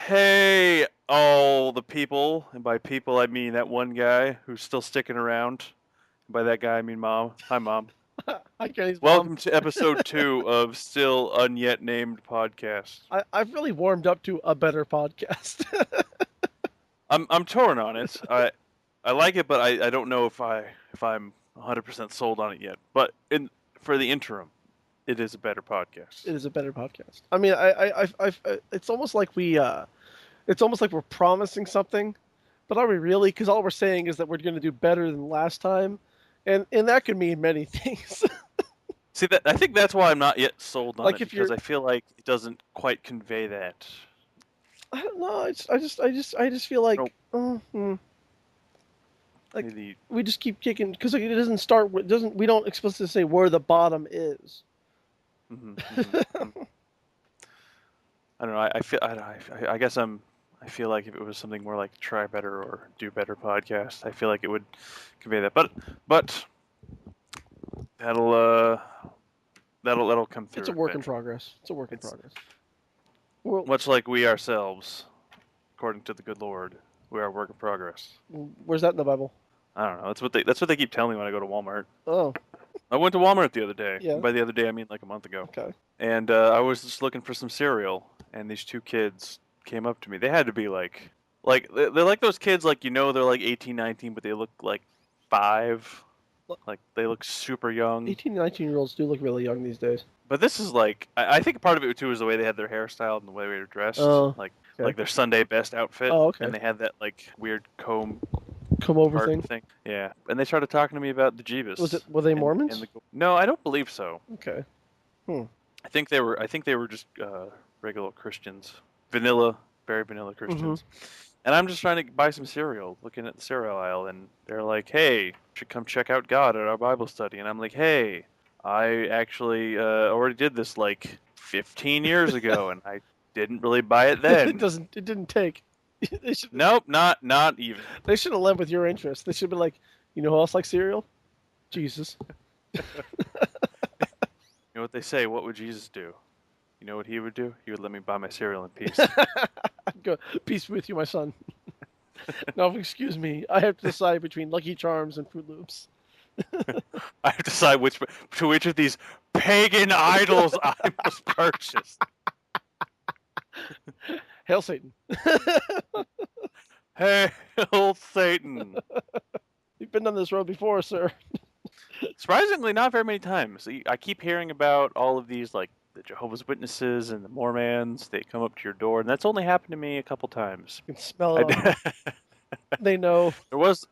Hey, all the people, and by people I mean that one guy who's still sticking around. And by that guy I mean Mom. Hi, Mom. Hi, Kenny's mom. Welcome to episode 2 of Still Unyet Named Podcast. I've really warmed up to a better podcast. I'm torn on it. I like it, but I don't know if I'm 100% sold on it yet. But for the interim, it is a better podcast. It is a better podcast. I mean, it's almost like it's almost like we're promising something, but are we really? Because all we're saying is that we're going to do better than last time, and that could mean many things. See, I think that's why I'm not yet sold on Like it, if because you're, I feel like it doesn't quite convey that. I don't know. I just feel Oh, like, like maybe. we just keep kicking because it doesn't start. It doesn't we don't explicitly say where the bottom is. Mhm, mhm, mhm. I don't know. I guess I feel like if it was something more like try better or do better podcast, I feel like it would convey that. But that'll uh that'll come It's a through work in eventually. progress. It's a work in It's progress. Well, much like we ourselves, according to the good Lord, we are a work in progress. where's that in the Bible? I don't know. That's what they keep telling me when I go to Walmart. Oh, I went to Walmart the other day. yeah. And by the other day, I mean like a month ago. Okay. And I was just looking for some cereal, and these two kids came up to me. They had to be like they're like those kids, like they're like 18, 19, but they look like 5. Like they look super young. 18 and 19-year-olds do look really young these days. But this is like I think part of it too is the way they had their hairstyle and the way they were dressed, Oh, like okay. their Sunday best outfit, Oh, okay. and they had that like weird comb Come over part thing. thing. Yeah, and they started talking to me about the Jeebus Were they and Mormons? the. No, I don't believe so. Okay. Hmm. I think they were just regular Christians, vanilla, very vanilla Mm-hmm. Christians. And I'm just trying to buy some cereal, looking at the cereal aisle, and they're like, "Hey, you should come check out God at our Bible study." And I'm like, "Hey, I actually already did this like 15 years ago, and I didn't really buy it It then." doesn't. It didn't take. They should. Nope, not even. They should have led with your interest. They should be like, you know who else likes cereal? Jesus. You know what they say? What would Jesus do? You know what he would do? He would let me buy my cereal in peace. Go. Peace be with you, my son. Now, excuse me. I have to decide between Lucky Charms and Fruit Loops. I have to decide which of these pagan idols I must purchase. Hail Satan. Hail Satan! You've been on this road before, sir. Surprisingly, not very many times. I keep hearing about all of these, like the Jehovah's Witnesses and the Mormons. They come up to your door, and that's only happened to me a couple times. You can smell it on them. I, They know. there was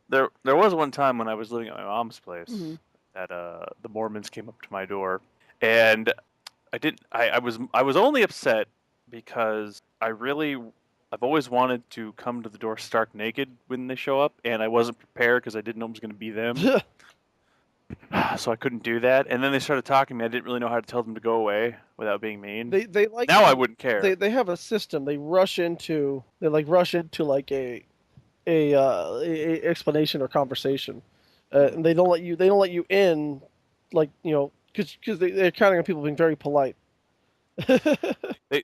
one time when I was living at my mom's Mm-hmm. place that the Mormons came up to my door, and I was only upset because I've always wanted to come to the door stark naked when they show up, and I wasn't prepared because I didn't know it was going to be them. So I couldn't do that. And then they started talking to me. I didn't really know how to tell them to go away without being mean. they like Now I to, wouldn't care. they have a system. They rush into like a explanation or conversation, and they don't let you in, like because they're counting on people being very polite. They,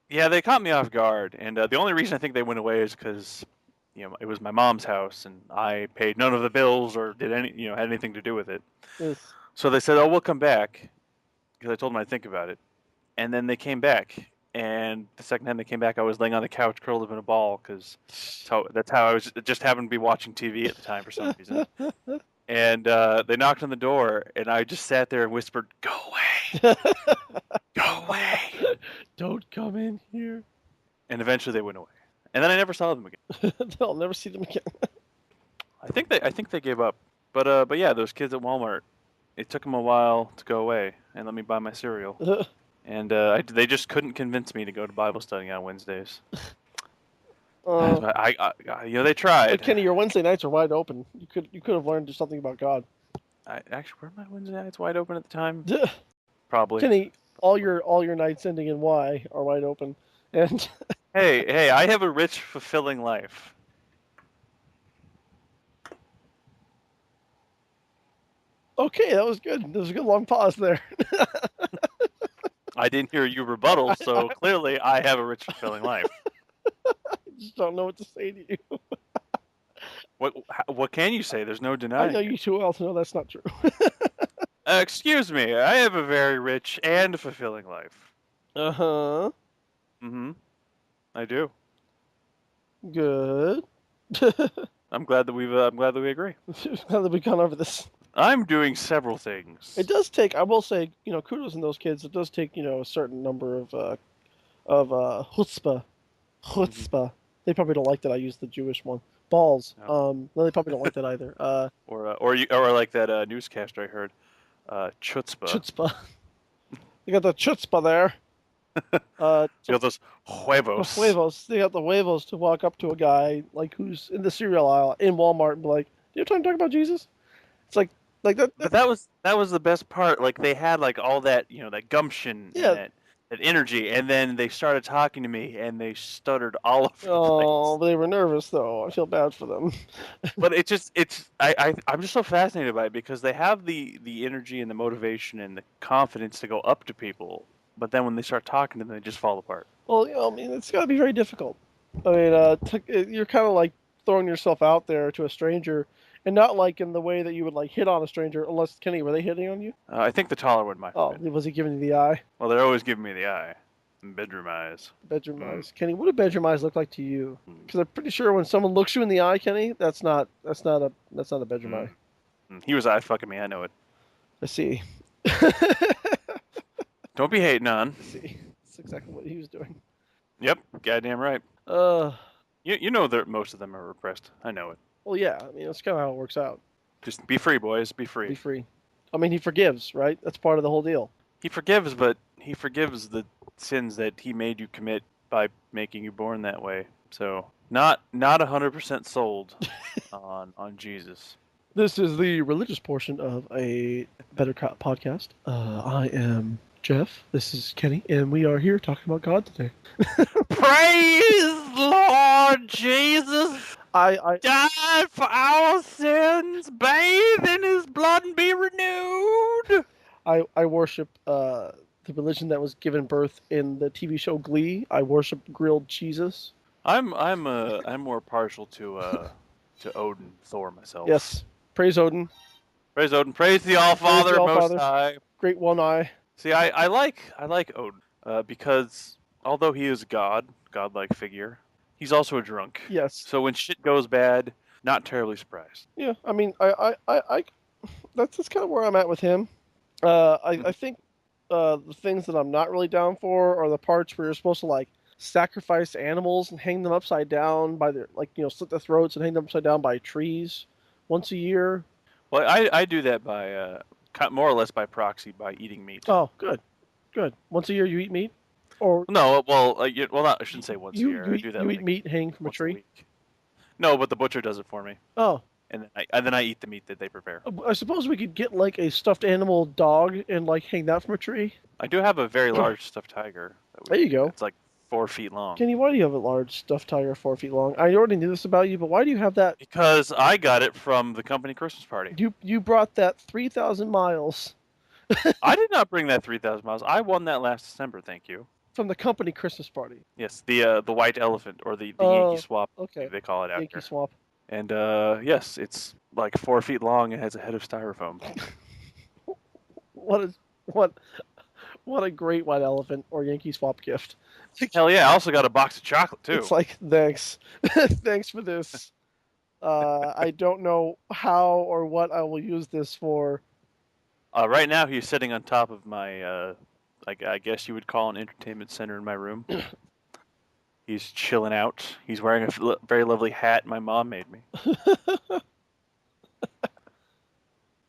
yeah, they caught me off guard, and the only reason I think they went away is because it was my mom's house, and I paid none of the bills or did had anything to do with it. It's- So they said, "Oh, we'll come back," because I told them I'd think about it, and then they came back. And the second time they came back, I was laying on the couch, curled up in a ball, because that's how I was. Just happened to be watching TV at the time for some reason. And they knocked on the door, and I just sat there and whispered, "Go away, go away." Don't come in here. And eventually they went away. And then I never saw them again. They'll never see them again. I think they gave up. But yeah, those kids at Walmart. It took them a while to go away and let me buy my cereal. And they just couldn't convince me to go to Bible study on Wednesdays. uh, They tried. but Kenny, your Wednesday nights are wide open. You could have learned something about God. Actually, were my Wednesday nights wide open at the time? Probably. Kenny, all your nights ending in Y are wide open, and Hey, I have a rich, fulfilling life. okay, that was good. There was a good long pause there. I didn't hear you rebuttal, so clearly I have a rich, fulfilling life. don't know what to say to you. What can you say? There's no I denying know it. you too well to know that's not true. Excuse me. I have a very rich and fulfilling life. Uh-huh. Mm-hmm. I do. Good. I'm glad that we agree. Now that we've gone over this. I'm doing several things. It does take, I will say, kudos in those kids. It does take, a certain number of chutzpah. They probably don't like that I use the Jewish one. Balls. No. No, they probably don't like that either. Or like that newscaster I heard, chutzpah. Chutzpah. They got the chutzpah there. You got those huevos. Huevos. They got the huevos to walk up to a guy like who's in the cereal aisle in Walmart and be like, "Do you have time to talk about Jesus?" It's like that. But that was the best part. Like they had like all that that gumption Yeah. and that energy, and then they started talking to me, and they stuttered all over the Oh, place. they were nervous though. I feel bad for them. But I'm just so fascinated by it because they have the energy and the motivation and the confidence to go up to people, but then when they start talking to them, they just fall apart. Well, I mean, it's got to be very difficult. I mean, you're kind of like throwing yourself out there to a stranger, and not like in the way that you would like hit on a stranger. Unless Kenny, were they hitting on you? I think the taller one might Oh, have been. was he giving you the eye? Well, they're always giving me the eye. Bedroom eyes. Bedroom Mm. eyes. Kenny, what do bedroom eyes look like to you? Mm. Because I'm pretty sure when someone looks you in the eye, Kenny, that's not a bedroom eye. He was eye fucking me. I know it. I see. Don't be hating on. I see. That's exactly what he was doing. Yep, goddamn right. Uh, You know that most of them are repressed. I know it. well, yeah. I mean, that's kind of how it works out. Just be free, boys. Be Be free. free. I mean, he forgives, right? That's part of the whole deal. He forgives, but he forgives the sins that he made you commit by making you born that way. So not 100% sold on Jesus. This is the religious portion of a Better Cop podcast. I am Jeff. This is Kenny, and we are here talking about God today. Praise Lord Jesus! I Died for our sins, bathe in His blood and be renewed. I worship the religion that was given birth in the TV show Glee. I worship grilled Jesus. I'm more partial to Odin, Thor myself. Yes, praise Odin. Praise Odin. Praise the All-Father, the Most All-Father. High. Great one eye. See, I like Odin because although he is a godlike figure, he's also a drunk. Yes. So when shit goes bad, not terribly surprised. Yeah. I mean, I that's kind of where I'm at with him. I think the things that I'm not really down for are the parts where you're supposed to like sacrifice animals and hang them upside down by their slit their throats and hang them upside down by trees once a year. Well, I do that by more or less by proxy by eating meat. Oh, good. Once a year you eat meat, or No, well, I shouldn't say once a you year. you I eat, do that you like eat meat hanging from a once tree. week. No, but the butcher does it for me, Oh, and then I eat the meat that they prepare. I suppose we could get like a stuffed animal dog and like hang that from a tree. I do have a very large stuffed tiger. There you go. It's like 4 feet long. Kenny, why do you have a large stuffed tiger 4 feet long? I already knew this about you, but why do you have that? Because I got it from the company Christmas party. You brought that 3,000 miles I did not bring that 3,000 miles. I won that last December, thank you. from the company Christmas party. Yes, the white elephant, or the Oh, Yankee swap, Okay, they call it out Yankee here. swap. And yes, it's like 4 feet long and has a head of styrofoam. What a great white elephant or Yankee swap gift. Hell yeah, I also got a box of chocolate too. It's like thanks, thanks for this. I don't know how or what I will use this for. Right now he's sitting on top of my, I guess you would call an entertainment center in my room. He's chilling out. He's wearing a very lovely hat my mom made me.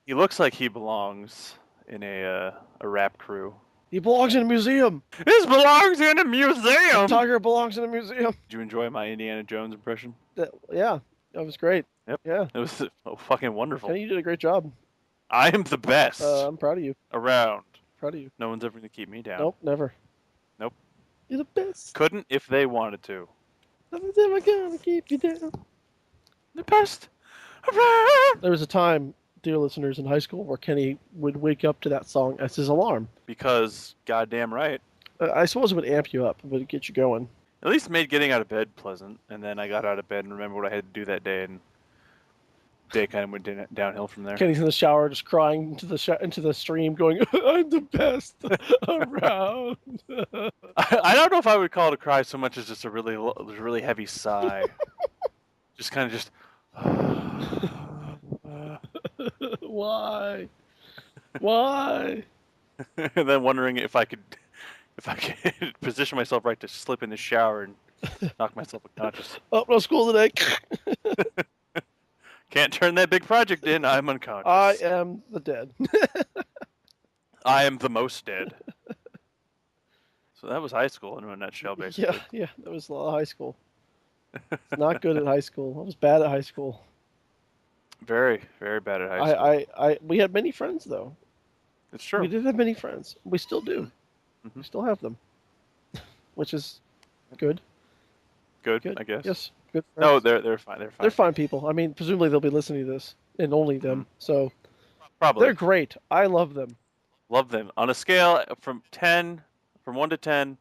He looks like he belongs in a rap crew. He belongs in a museum. This belongs in a museum! Tiger belongs in a museum. Did you enjoy my Indiana Jones impression? Yeah, that was great. Yep. Yeah, It was fucking wonderful. Kenny, you did a great job. I am the best I'm proud of you. around. Proud of you. No one's ever going to keep me down. Nope, never. Nope. You're the best. Couldn't if they wanted to. Nothing's ever gonna keep you down. The best around. There was a time, dear listeners, in high school where Kenny would wake up to that song as his alarm. Because, goddamn right. I suppose it would amp you up, it would get you going. At least made getting out of bed pleasant. And then I got out of bed and remembered what I had to do that day, and day kind of went downhill from there. Kenny's in the shower, just crying into the stream, going, "I'm the best around." I don't know if I would call it a cry so much as just a really heavy sigh. Just kind of just. Why? Why? And then wondering if I could position myself right to slip in the shower and knock myself unconscious. Oh, no school today. Can't turn that big project in. I'm unconscious. I am the dead. I am the most dead. So that was high school in a nutshell, basically. Yeah, that was a lot of high school. It's not good at high school. I was bad at high school. Very, very bad at high school. We had many friends though. It's true. We did have many friends. We still do. Mm-hmm. We still have them, which is good. Good, I guess. Yes, good. Friends. No, they're fine. They're fine. They're fine people. I mean, presumably they'll be listening to this, and only them. So probably they're great. I love them. Love them. On a scale from 1 to 10,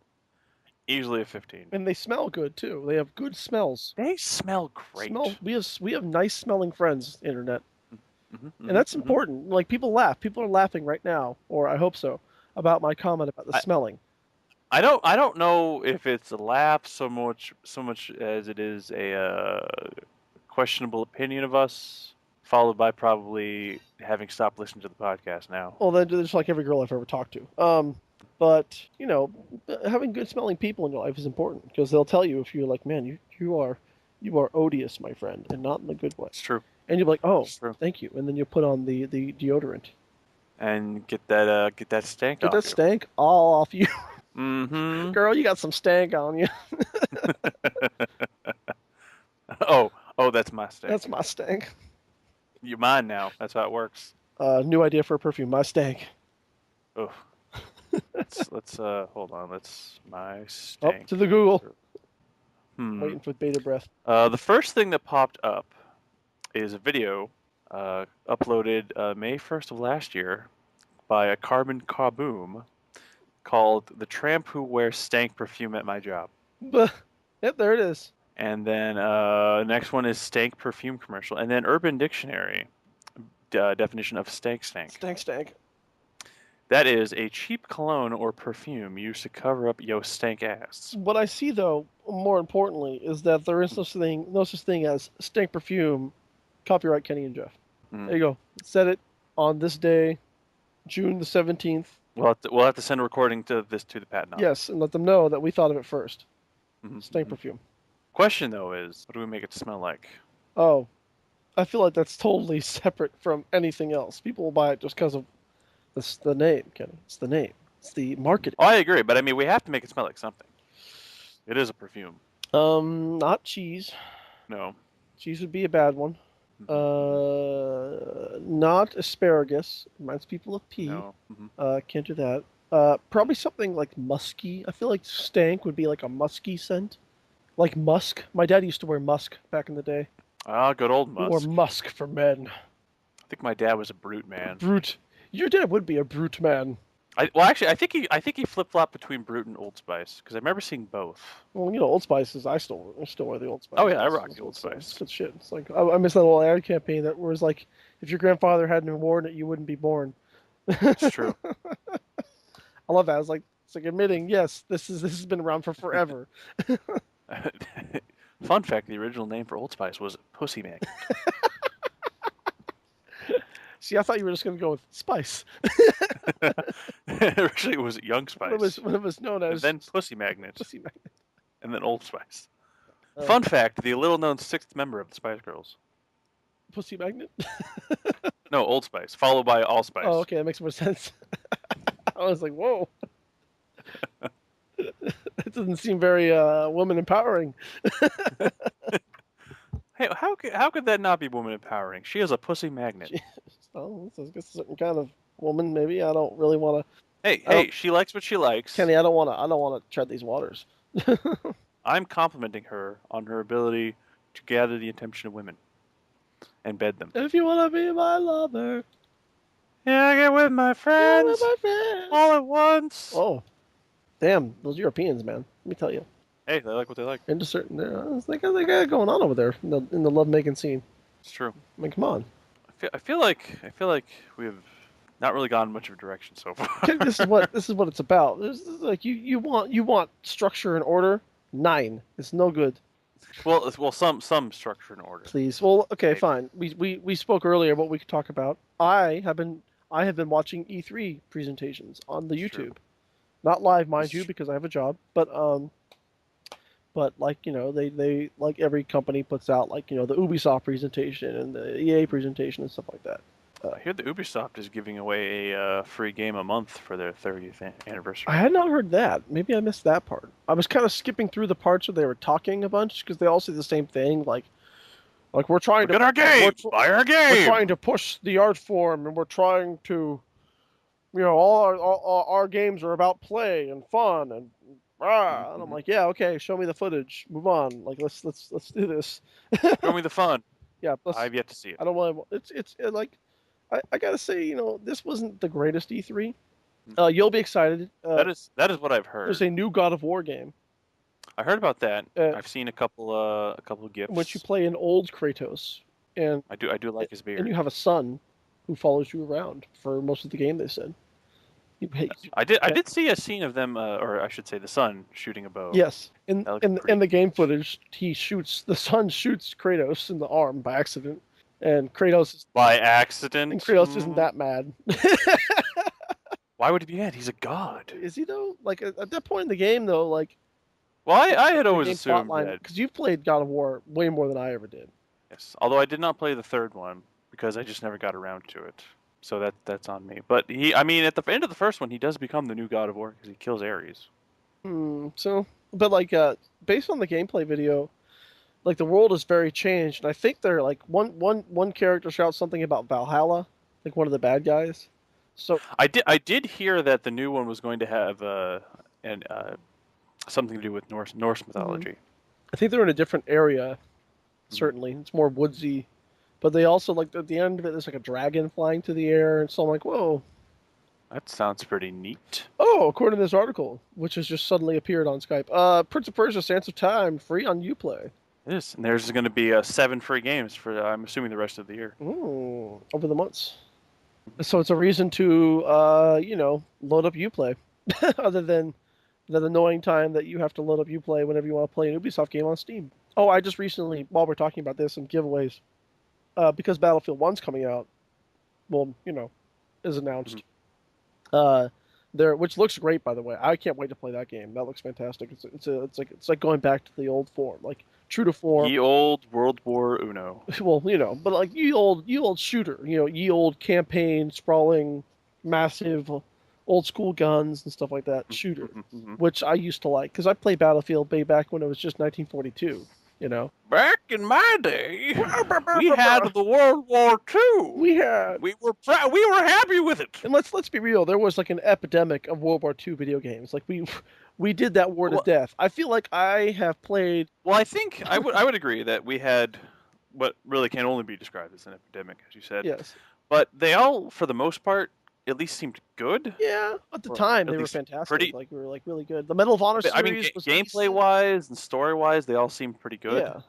easily a 15. And they smell good too. They have good smells. They smell great. We have nice smelling friends, internet. Mm-hmm, And that's important. Like, people laugh. People are laughing right now, or I hope so, about my comment about the smelling. I don't know if it's a laugh so much as it is a questionable opinion of us, followed by probably having stopped listening to the podcast now. Well, then just like every girl I've ever talked to. But you know, having good smelling people in your life is important, because they'll tell you if you're like, man, you are odious, my friend, and not in the good way. It's true. And you're like, oh, thank you, and then you put on the deodorant and get that stank. Get that stank all off you. Mm-hmm. Girl, you got some stank on you. oh, that's my stank. That's my stank. You're mine now. That's how it works. New idea for a perfume. My stank. Oh. let's hold on. Let's my stank. Up to the Google. Waiting for beta breath. The first thing that popped up is a video uploaded May 1st of last year by a Carbon Kaboom called "The Tramp Who Wears Stank Perfume at My Job." Yep, there it is. And then next one is stank perfume commercial, and then Urban Dictionary definition of stank. Stank. That is a cheap cologne or perfume used to cover up yo stank ass. What I see, though, more importantly, is that there is no such thing as stank perfume. Copyright Kenny and Jeff. There you go. Said it on this day, June the 17th. We'll have to send a recording to the patent office. Yes, and let them know that we thought of it first. Stank perfume. Question, though, is what do we make it smell like? Oh, I feel like that's totally separate from anything else. People will buy it just because of the name, Kenny. It's the name. It's the marketing. Oh, I agree, but I mean, we have to make it smell like something. It is a perfume. Not cheese. No. Cheese would be a bad one. Not asparagus. Reminds people of pea. No. Can't do that. Probably something like musky. I feel like stank would be like a musky scent. Like musk. My dad used to wear musk back in the day. Ah, good old musk. Or musk for men. I think my dad was a brute man. Brute. Your dad would be a brute man. Actually, I think he flip-flopped between Brute and Old Spice, because I remember seeing both. Well, you know, Old Spice is I still wear the Old Spice. Oh yeah, I rock the Old Spice. It's good shit. It's like I miss that little ad campaign that was like, if your grandfather hadn't worn it, you wouldn't be born. It's true. I love that. It's like admitting, yes, this has been around for forever. Fun fact: the original name for Old Spice was Pussy Magnet. See, I thought you were just going to go with Spice. Originally, it was Young Spice. When it was known as... And then Pussy Magnet. Pussy Magnet. And then Old Spice. Fun fact, the little-known sixth member of the Spice Girls. Pussy Magnet? No, Old Spice, followed by Allspice. Oh, okay, that makes more sense. I was like, whoa. It doesn't seem very woman empowering. Hey, how could that not be woman empowering? She is a pussy magnet. Oh, I guess a certain kind of woman, maybe. I don't really want to. Hey, she likes what she likes. Kenny, I don't want to tread these waters. I'm complimenting her on her ability to gather the attention of women and bed them. If you want to be my lover, yeah, get with my friends. Get with my friends. All at once. Oh, damn, those Europeans, man. Let me tell you. Hey, they like what they like. Into certain, they got it going on over there in the lovemaking scene. It's true. I mean, come on. I feel like we've not really gotten much of a direction so far. Okay, this is what it's about. This is like you want structure and order. 9. It's no good. well, some structure and order. Please. Well, okay, Maybe. fine. We spoke earlier what we could talk about. I have been watching E3 presentations on the It's true. YouTube. Not live, mind It's you, true. because I have a job, but like, they like every company puts out, like, the Ubisoft presentation and the EA presentation and stuff like that. I hear that Ubisoft is giving away a free game a month for their 30th I anniversary. had not heard that. Maybe I missed that part. I was kind of skipping through the parts where they were talking a bunch because they all say the same thing, like we're trying Look to at our we're, game! tr- Buy our we're trying game! to push the art form, and we're trying to, all our games are about play and fun and I'm Mhm. like, yeah, okay, show me the footage, move on, like let's do this. Show me the fun. Yeah, let's. I've yet to see it. I don't want. It's like, I gotta say, this wasn't the greatest E3. Mhm. You'll be excited. That is what I've There's heard. a new God of War game, I heard about that. uh, I've seen a couple of in which you gifs. play an old Kratos, and I do like his and you beard. have a son who follows you around for most of the game. They said. You, I yeah, did see a scene of them, or I should say, the son shooting a bow. yes, in That looked in in pretty the game neat. footage, the son shoots Kratos in the arm by accident, and Kratos is By and accident. Kratos isn't that mad. Why would he be mad? He's a god. Is he though? Like at that point in the game, though, like Well, I had the always game plot assumed line, that. because you've played God of War way more than I ever did. Yes. Although I did not play the third one because I just never got around to it. So that's on me. But I mean, at the end of the first one, he does become the new God of War because he kills Ares. So, but like, based on the gameplay video, like the world is very changed, and I think they're like one character shouts something about Valhalla, like one of the bad guys. So, I did hear that the new one was going to have and something to do with Norse mhm. mythology. I think they're in a different area. Mhm. Certainly, it's more woodsy. But they also, like, at the end of it, there's like a dragon flying through the air, and so I'm like, whoa. That sounds pretty neat. Oh, according to this article, which has just suddenly appeared on Skype, Prince of Persia: Sands of Time free on UPlay. It is, and there's going to be 7 free games for I'm assuming the rest of the year. Ooh, over the months. So it's a reason to, load up UPlay, other than that annoying time that you have to load up UPlay whenever you want to play an Ubisoft game on Steam. Oh, I just recently, while we're talking about this and giveaways, because Battlefield 1's coming out, well, is announced. Mhm. Uh, which looks great, by the way. I can't wait to play that game. That looks fantastic. It's like going back to the old form, like true to form. Ye old World War Uno. Well, but like ye old shooter, ye old campaign, sprawling, massive, old school guns and stuff like that shooter, Mhm. which I used to like because I played Battlefield way back when it was just 1942. Back in my day, we had the World War II. We had, We were happy with it. and let's be real. There was like an epidemic of World War II video games. Like we did that war to Well, death. I feel like I have played. well, I think I would agree that we had what really can only be described as an epidemic, as you said. Yes, But they all, for the most part, at least seemed good, yeah. At the or time, at they were least fantastic. pretty. Like we were like really good. The Medal of Honor I mean, series was gameplay decent. wise and story wise, they all seemed pretty good. Yeah.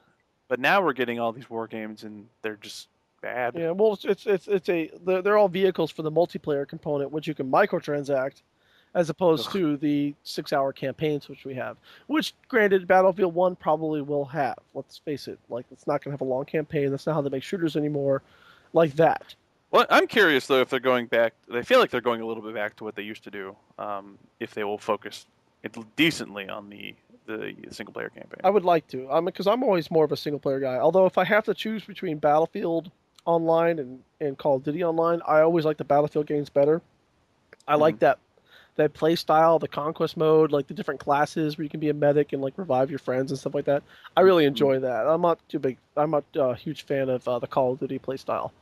But now we're getting all these war games, and they're just bad. Yeah, well, they're all vehicles for the multiplayer component, which you can microtransact, as opposed Ugh. to the 6-hour campaigns which we have. Which, granted, Battlefield 1 probably will have. Let's face it, like it's not going to have a long campaign. That's not how they make shooters anymore, like that. Well, I'm curious though if they're going back. They feel like they're going a little bit back to what they used to do. If they will focus decently on the single player campaign. I would like to. Because I'm always more of a single player guy. Although if I have to choose between Battlefield Online and Call of Duty Online, I always like the Battlefield games better. I like Mhm. that play style, the conquest mode, like the different classes where you can be a medic and like revive your friends and stuff like that. I really Mhm. enjoy that. I'm not too big. I'm not a huge fan of the Call of Duty play style.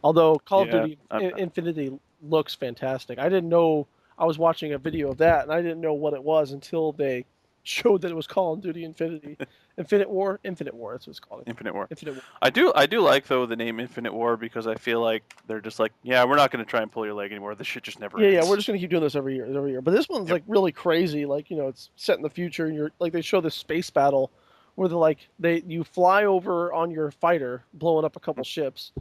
Although Call of Yeah. Duty Infinity looks fantastic. I didn't know. I was watching a video of that and I didn't know what it was until they showed that it was Call of Duty Infinite War. That's what it's called. Infinite War. Infinite War. I do like though the name Infinite War because I feel like they're just like, yeah, we're not going to try and pull your leg anymore. This shit just never Yeah, ends. we're just gonna keep doing this every year. But this one's Yep. like really crazy. Like it's set in the future, and you're like they show this space battle where you fly over on your fighter, blowing up a couple ships,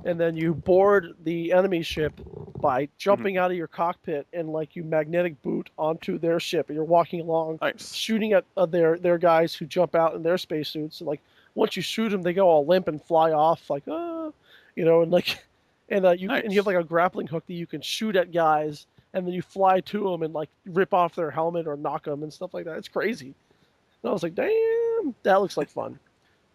and then you board the enemy ship by jumping out of your cockpit and like you magnetic boot onto their ship, and you're walking along, Nice. shooting at their guys who jump out in their spacesuits. And like once you shoot them, they go all limp and fly off like and like. And you have like a grappling hook that you can shoot at guys, and then you fly to them and like rip off their helmet or knock them and stuff like that. It's crazy. And I was like, damn, that looks like fun.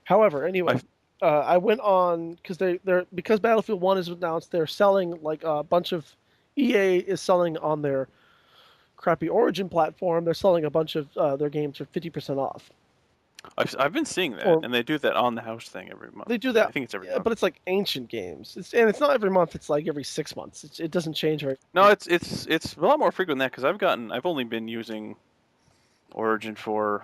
However, anyway, I went on because Battlefield 1 is announced, they're selling like a bunch of EA is selling on their crappy Origin platform. They're selling a bunch of their games for 50% off. I've been seeing that, and they do that on the house thing every month. They do that. I think it's every month. But it's like ancient games. It's not every month. It's like every 6 months. It doesn't change very. No, it's a lot more frequent than that because I've only been using Origin for.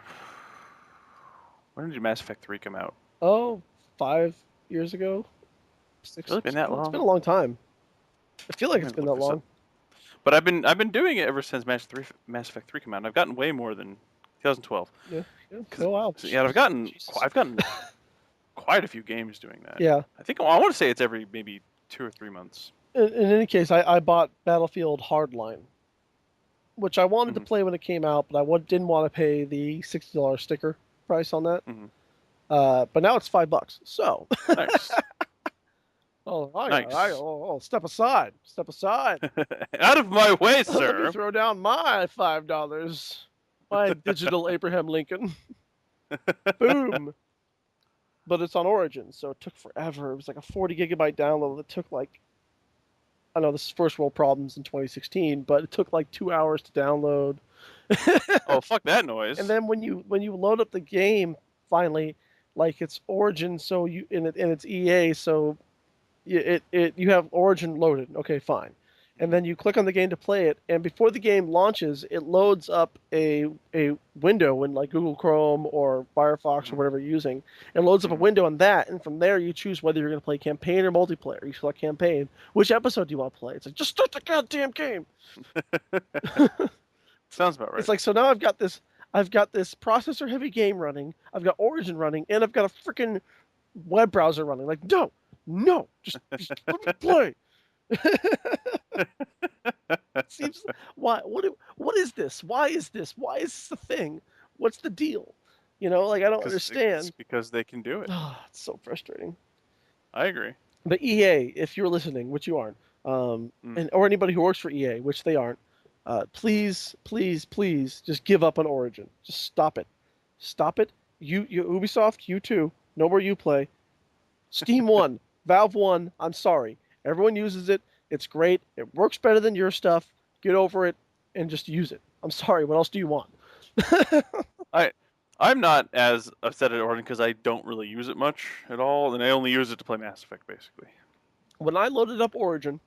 When did Mass Effect 3 come out? Oh, 5 years ago. 6. It's been that long. It's been a long time. I feel like it's been that long. But I've been doing it ever since Mass Effect 3 came out. And I've gotten way more than 2012. Yeah. Oh wow. Yeah, I've gotten quite a few games doing that. Yeah. I want to say it's every maybe 2 or 3 months. In any case, I bought Battlefield Hardline, which I wanted to play when it came out, but I didn't want to pay the $60 sticker price on that. But now it's $5. So. Nice. Oh, step aside. Step aside. Out of my way, sir. Let me throw down my $5. My digital Abraham Lincoln. Boom. But it's on Origin, so it took forever. It was like a 40 gigabyte download that took like, I know this is first world problems in 2016, but it took like 2 hours to download. Oh, fuck that noise. And then when you load up the game, finally, like it's Origin, so and it's EA, so you have Origin loaded. Okay, fine. And then you click on the game to play it, and before the game launches, it loads up a window in like Google Chrome or Firefox or whatever you're using. It loads up a window on that, and from there you choose whether you're going to play campaign or multiplayer. You select campaign. Which episode do you want to play? It's like, just start the goddamn game. Sounds about right. It's like, so now I've got this processor-heavy game running, I've got Origin running, and I've got a freaking web browser running. Like, no, just let me play. Seems what is this? Why is this the thing? What's the deal? Like I don't understand. It's because they can do it. It's so frustrating. I agree. But EA, if you're listening, which you aren't, or anybody who works for EA, which they aren't, please just give up on Origin. Just stop it. Stop it. You Ubisoft, you too. No more Uplay. Steam 1, Valve 1, I'm sorry. Everyone uses it. It's great. It works better than your stuff. Get over it and just use it. I'm sorry. What else do you want? I'm not as upset at Origin because I don't really use it much at all, and I only use it to play Mass Effect, basically. When I loaded up Origin,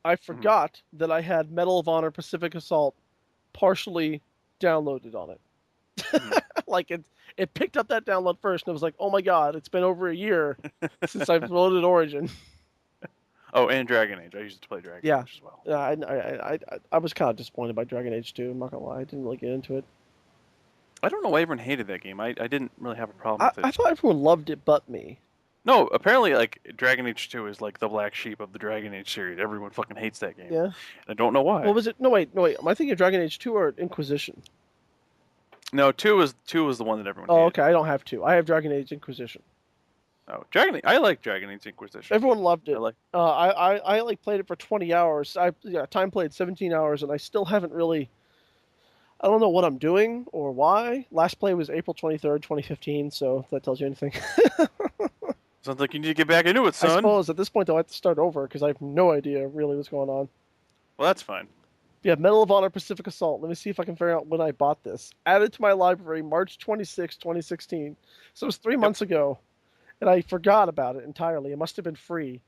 I forgot that I had Medal of Honor Pacific Assault partially downloaded on it. Like it picked up that download first, and it was like, oh my god, it's been over a year since I've loaded Origin. Oh, and Dragon Age. I used it to play Dragon Age as well. Yeah, I was kind of disappointed by Dragon Age 2. I'm not gonna lie, I didn't really get into it. I don't know why everyone hated that game. I didn't really have a problem with it. I thought everyone loved it but me. No, apparently, like, Dragon Age 2 is like the black sheep of the Dragon Age series. Everyone fucking hates that game. Yeah. I don't know why. What was it? No, wait. Am I thinking of Dragon Age 2 or Inquisition? No, 2 was the one that everyone hated. Oh, okay. I don't have 2. I have Dragon Age Inquisition. Oh, I like Dragon Age Inquisition. Everyone loved it. I like played it for 20 hours. Time played 17 hours, and I still haven't really. I don't know what I'm doing or why. Last play was April 23rd, 2015. So if that tells you anything. Sounds like you need to get back into it, son. I suppose at this point though, I have to start over because I have no idea really what's going on. Well, that's fine. Yeah, Medal of Honor Pacific Assault. Let me see if I can figure out when I bought this. Added to my library March 26, 2016. So it was 3 months ago. And I forgot about it entirely. It must have been free.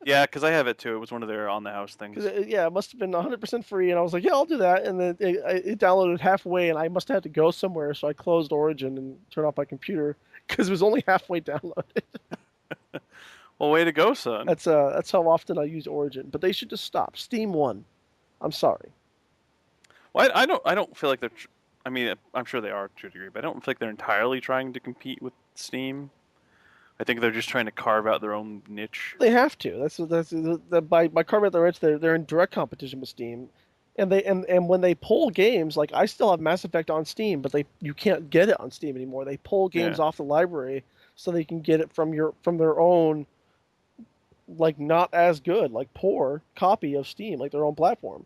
Yeah, because I have it too. It was one of their on the house things. Yeah, it must have been 100% free, and I was like, yeah, I'll do that. And then it downloaded halfway, and I must have had to go somewhere, so I closed Origin and turned off my computer because it was only halfway downloaded. Well, way to go, son. That's how often I use Origin, but they should just stop. Steam won. I'm sorry. Well, I don't feel like they're. I mean, I'm sure they are to a degree, but I don't feel like they're entirely trying to compete with Steam. I think they're just trying to carve out their own niche. They have to. By carving out the rights, they're in direct competition with Steam, and when they pull games, like I still have Mass Effect on Steam, but you can't get it on Steam anymore. They pull games Yeah. off the library so they can get it from their own, like not as good, like poor copy of Steam, like their own platform.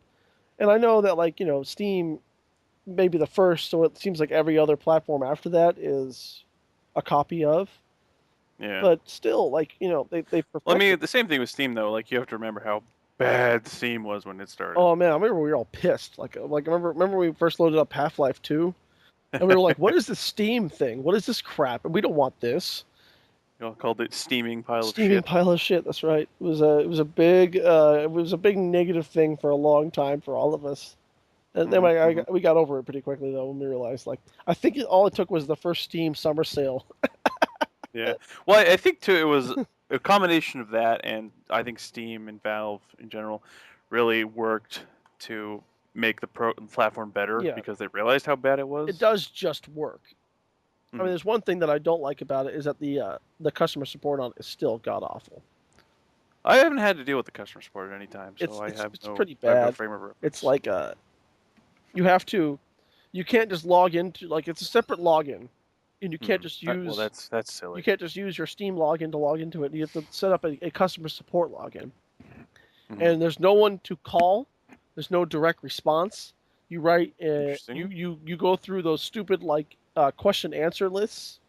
And I know that Steam may be the first, so it seems like every other platform after that is a copy of. Yeah. But still, they Well, I perfected. mean, the same thing with Steam though. Like you have to remember how bad Steam was when it started. Oh man, I remember we were all pissed. Remember when we first loaded up Half-Life 2, and we were like, "What is this Steam thing? What is this crap? And we don't want this." You all called it steaming pile of Steaming shit. pile of shit. That's right. It was a big negative thing for a long time for all of us. And then Mm-hmm. we got over it pretty quickly though when we realized I think all it took was the first Steam summer sale. Yeah. Well, I think too it was a combination of that, and I think Steam and Valve in general really worked to make the platform better Yeah, because they realized how bad it it was. does just work. I mean, Mm. there's one thing that I don't like about it is that the customer support on it is still god awful. I haven't had to deal with the customer support at any time, so It's pretty I have no bad. frame of It's reference. like you have to you can't just log into like it's a separate login, and Well, that's silly. you can't just use your Steam login to log into it. You have to set up a customer support login, Hmm. and there's no one to call. There's no direct response. You write Interesting. you go through those stupid question answer lists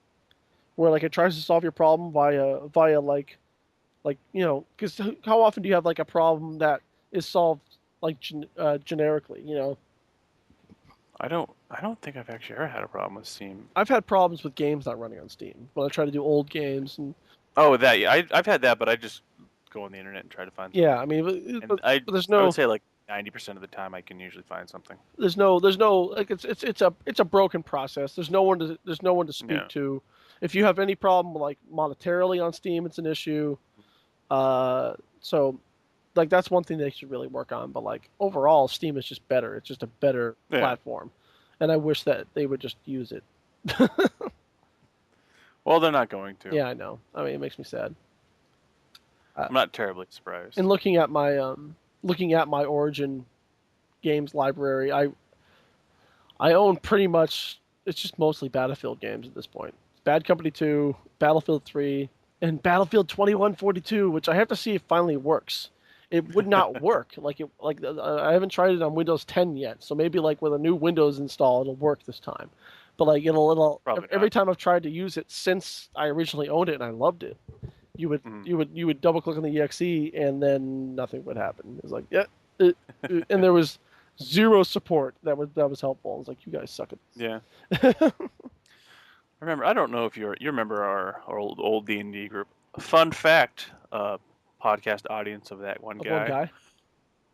where it tries to solve your problem via because how often do you have a problem that is solved generically? I don't think I've actually ever had a problem with Steam. I've had problems with games not running on Steam when I try to do old games, and Oh, that yeah, I've had that, but I just go on the internet and try to find yeah, something. I mean, And but there's I would no say like 90% of the time I can usually find something. there's no it's a broken process. There's no one to speak Yeah. to. If you have any problem monetarily on Steam, it's an issue. So that's one thing they should really work on. But overall, Steam is just better. It's just a better Yeah. platform, and I wish that they would just use it. Well, they're not going to. Yeah, I know. I mean, it makes me sad. I'm not terribly surprised. And looking at my Origin games library, I own pretty much it's just mostly Battlefield games at this point. Bad Company 2, Battlefield 3, and Battlefield 2142, which I have to see if finally works. It would not work. I haven't tried it on Windows 10 yet, so maybe with a new Windows install it'll work this time. But Probably every not. time I've tried to use it since I originally owned it and I loved it, Mhm. you would double click on the exe and then nothing would happen. It was and there was zero support that was helpful. I was like, you guys suck at Yeah. this. Remember, I don't know if you remember our old D&D group. Fun fact, podcast audience of that one Of one guy. guy.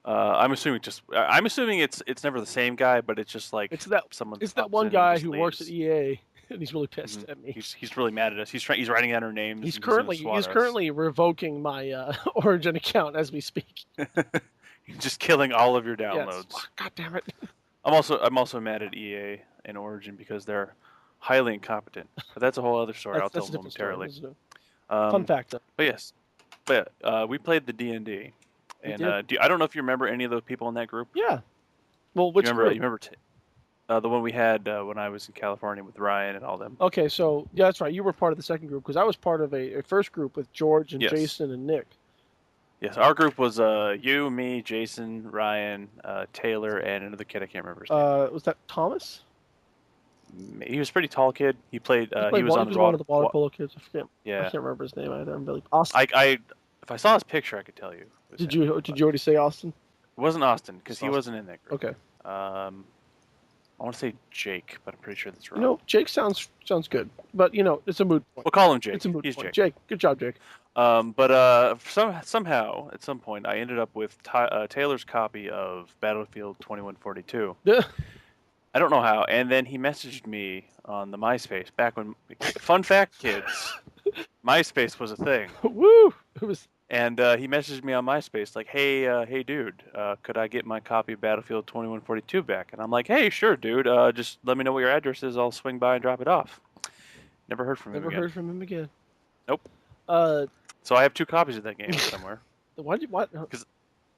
I'm assuming it's never the same guy, but it's just like someone. It's that pops one in and guy just who works at leaves. EA and he's really pissed Mhm. at me. He's really mad at us. He's writing down our names. He's And he's gonna currently swat he's us. currently revoking my Origin account as we speak. He's just killing all of your Yes. downloads. God damn it. I'm also mad at EA and Origin because they're highly incompetent. But that's a whole other story. I'll tell That's a different story. momentarily. Isn't it? Fun fact though. But yes, but we played the D&D, We and did. I don't know if you remember any of those people in that group. Yeah. Well, which You group? remember the one we had when I was in California with Ryan and all them. Okay, so yeah, that's right. You were part of the second group because I was part of a first group with George and Yes. Jason and Nick. Yes, our group was you, me, Jason, Ryan, Taylor, and another kid I can't remember his name. Was that Thomas? He was a pretty tall kid. He played. He was on the one of the water polo kids. I Yeah. can't remember his name either. I'm really Austin. If I saw his picture, I could tell you. It was him. Did you already say Austin? It wasn't Austin because he Austin. wasn't in that group. Okay. I want to say Jake, but I'm pretty sure that's You wrong. know, Jake sounds good, but it's a moot point. We'll call him It's a Jake. moot He's point. Jake. Jake, good job, Jake. But somehow, at some point, I ended up with Taylor's copy of Battlefield 2142. I don't know how. And then he messaged me on the MySpace back when. Fun fact, kids, MySpace was a thing. Woo! It was. And he messaged me on MySpace like, hey, dude, could I get my copy of Battlefield 2142 back? And I'm like, hey, sure, dude. Just let me know what your address is. I'll swing by and drop it off. Never heard from him Never again. heard from him again. Nope. Uh, So I have 2 copies of that game somewhere. why did what? Because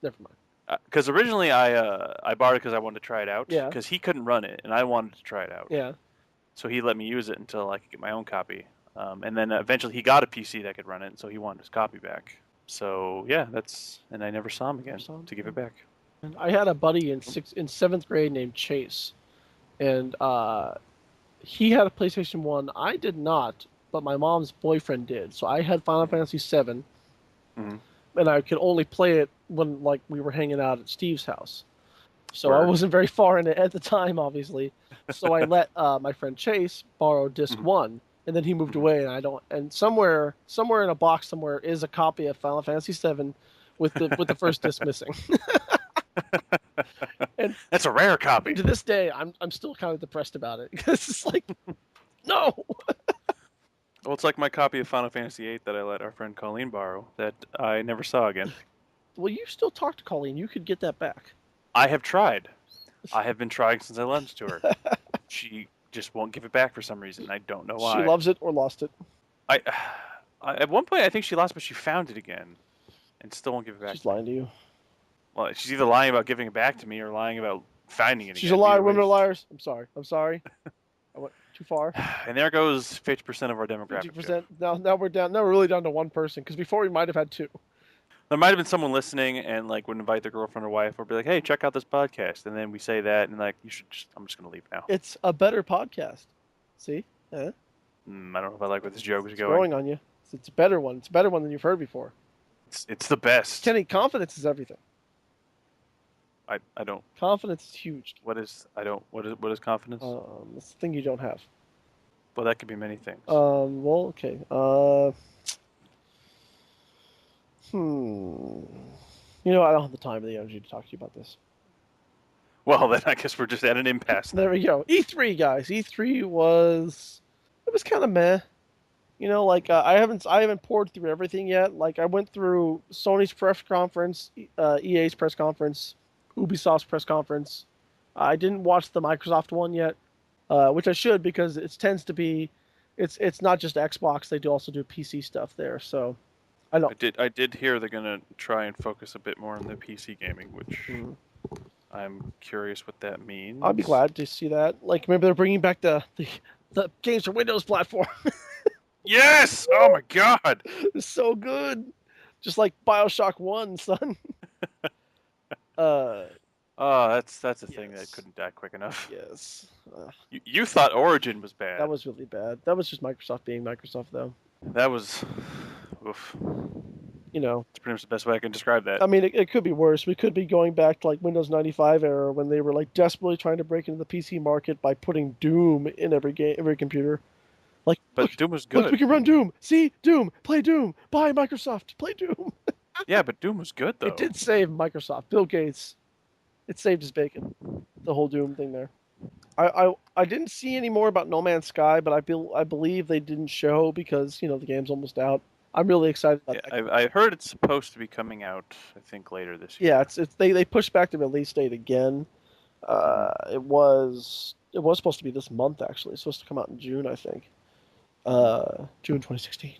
Never mind. Because originally I borrowed it because I wanted to try it out. Yeah. Because he couldn't run it, and I wanted to try it out. Yeah. So he let me use it until I could get my own copy. And then eventually he got a PC that could run it, so he wanted his copy back. So yeah, and I never saw him again to give it back. And I had a buddy in 7th grade named Chase, and he had a PlayStation 1. I did not, but my mom's boyfriend did. So I had Final Fantasy 7, Mhm. and I could only play it when we were hanging out at Steve's house. So I Word. wasn't very far in it at the time, obviously. So I let my friend Chase borrow disc 1, and then he moved away, and I don't. And somewhere in a box somewhere is a copy of Final Fantasy 7 with the first disc missing. And That's a rare copy. to this day, I'm still kind of depressed about it because it's like, no. Well, it's like my copy of Final Fantasy VIII that I let our friend Colleen borrow that I never saw again. Well, you still talk to Colleen. You could get that back. I have tried. I have been trying since I lent it to her. She just won't give it back for some reason. I don't know why. She loves it or lost it. I at one point I think she lost, but she found it again, and still won't give it back. She's lying to you. Well, she's either lying about giving it back to me or lying about finding it. She's again. a liar. Either Women way. are liars. I'm sorry. I went too far. And there goes 50% of our demographic. 50%. Now we're down. Now we're really down to one person because before we might have had 2. There might have been someone listening and like would invite their girlfriend or wife or be like, "Hey, check out this podcast," and then we say that and like, "You should." I'm just gonna leave now. It's a better podcast. See? Yeah. I don't know if I like where this joke is It's going. growing on you. It's a better one. It's a better one than you've heard before. It's the best. Kenny, confidence is everything. I don't. Confidence is huge. What is what is confidence? It's the thing you don't have. Well, that could be many things. Well, okay. You know, I don't have the time or the energy to talk to you about this. Well, then I guess we're just at an impasse. There we go. E3, guys. E3 was kind of meh. You know, like I haven't poured through everything yet. Like I went through Sony's press conference, EA's press conference, Ubisoft's press conference. I didn't watch the Microsoft one yet, which I should because it tends to be, it's not just Xbox. They also do PC stuff there. So I don't. I did hear they're gonna try and focus a bit more on the PC gaming, which I'm curious what that means. I'd be glad to see that. Like maybe they're bringing back the games for Windows platform. Yes! Oh my god! It's so good. Just like BioShock 1, son. Oh, that's a thing that Yes. couldn't die quick enough. Yes. You thought Origin was bad. That was really bad. That was just Microsoft being Microsoft, though. That was. Oof. You know. That's pretty much the best way I can describe that. I mean, it could be worse. We could be going back to like Windows 95 era when they were like desperately trying to break into the PC market by putting Doom in every computer. Like, but look, Doom was good. Look, we can run Doom. See, Doom. Play Doom. Buy Microsoft. Play Doom. Yeah, but Doom was good though. It did save Microsoft. Bill Gates. It saved his bacon. The whole Doom thing there. I didn't see any more about No Man's Sky, but I believe they didn't show because the game's almost out. I'm really excited about that. I heard it's supposed to be coming out. I think later this year. Yeah, they pushed back the release date again. It was supposed to be this month actually. It's supposed to come out in June, I think. June 2016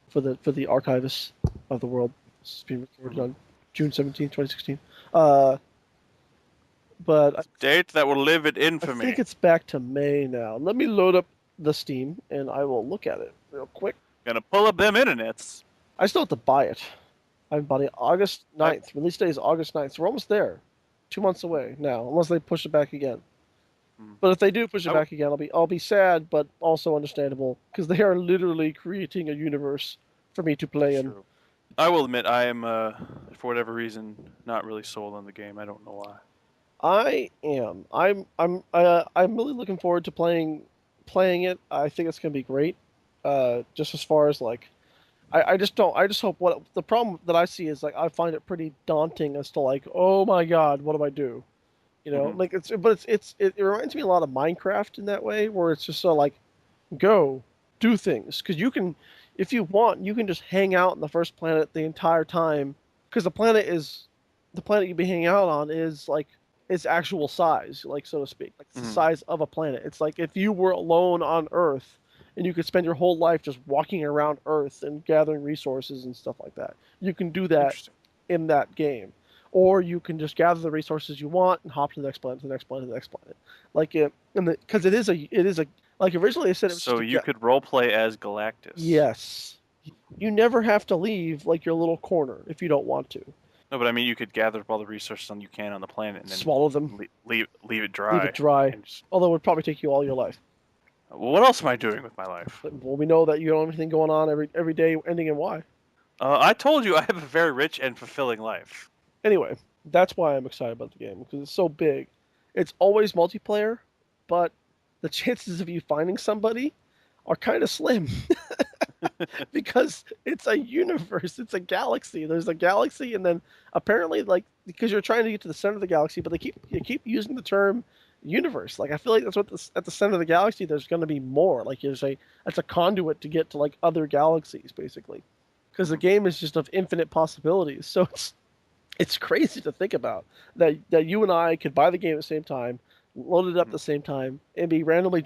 for the archivists of the world. This is being recorded on June 17, 2016. But Date that will live in I infamy. think it's back to May now. Let me load up the Steam and I will look at it real quick. Gonna pull up them internets. I still have to buy it. I bought it August 9th. Release date is August 9th. So we're almost there. 2 months away now, unless they push it back again. But if they do push it back again, I'll be sad, but also understandable because they are literally creating a universe for me to play in. True. I will admit I am, for whatever reason, not really sold on the game. I don't know why. I am. I'm really looking forward to playing it. I think it's gonna be great. Just as far as like, I just don't. I just hope what the problem that I see is like I find it pretty daunting as to like, oh my God, what do I do? You know, Hmm. like it reminds me a lot of Minecraft in that way, where it's just so like go do things because you can, if you want, you can just hang out in the first planet the entire time because the planet you'd be hanging out on is like its actual size, like so to speak, like it's the Hmm. size of a planet. It's like if you were alone on Earth and you could spend your whole life just walking around Earth and gathering resources and stuff like that. You can do that Interesting. in that game. Or you can just gather the resources you want and hop to the next planet, to the next planet, to the next planet. Like it, and because it is a like originally I said it was just So a you could role play as Galactus. yes. You never have to leave like your little corner if you don't want to. No, but I mean, you could gather up all the resources you can on the planet and then Swallow them, leave it leave it dry. dry. And just, Although it would probably take you all your life. well, what else am I doing with my life? But, well, we know that you don't have anything going on every day ending in Y. I told you I have a very rich and fulfilling life. Anyway, that's why I'm excited about the game because it's so big. It's always multiplayer, but the chances of you finding somebody are kind of slim because it's a universe, it's a galaxy. There's a galaxy, and then apparently, like because you're trying to get to the center of the galaxy, but you keep using the term universe. Like I feel like that's what at the center of the galaxy. There's going to be more. Like there's a that's a conduit to get to like other galaxies, basically, because the Mhm. game is just of infinite possibilities. So it's crazy to think about that you and I could buy the game at the same time, load it up at Mhm. the same time, and be randomly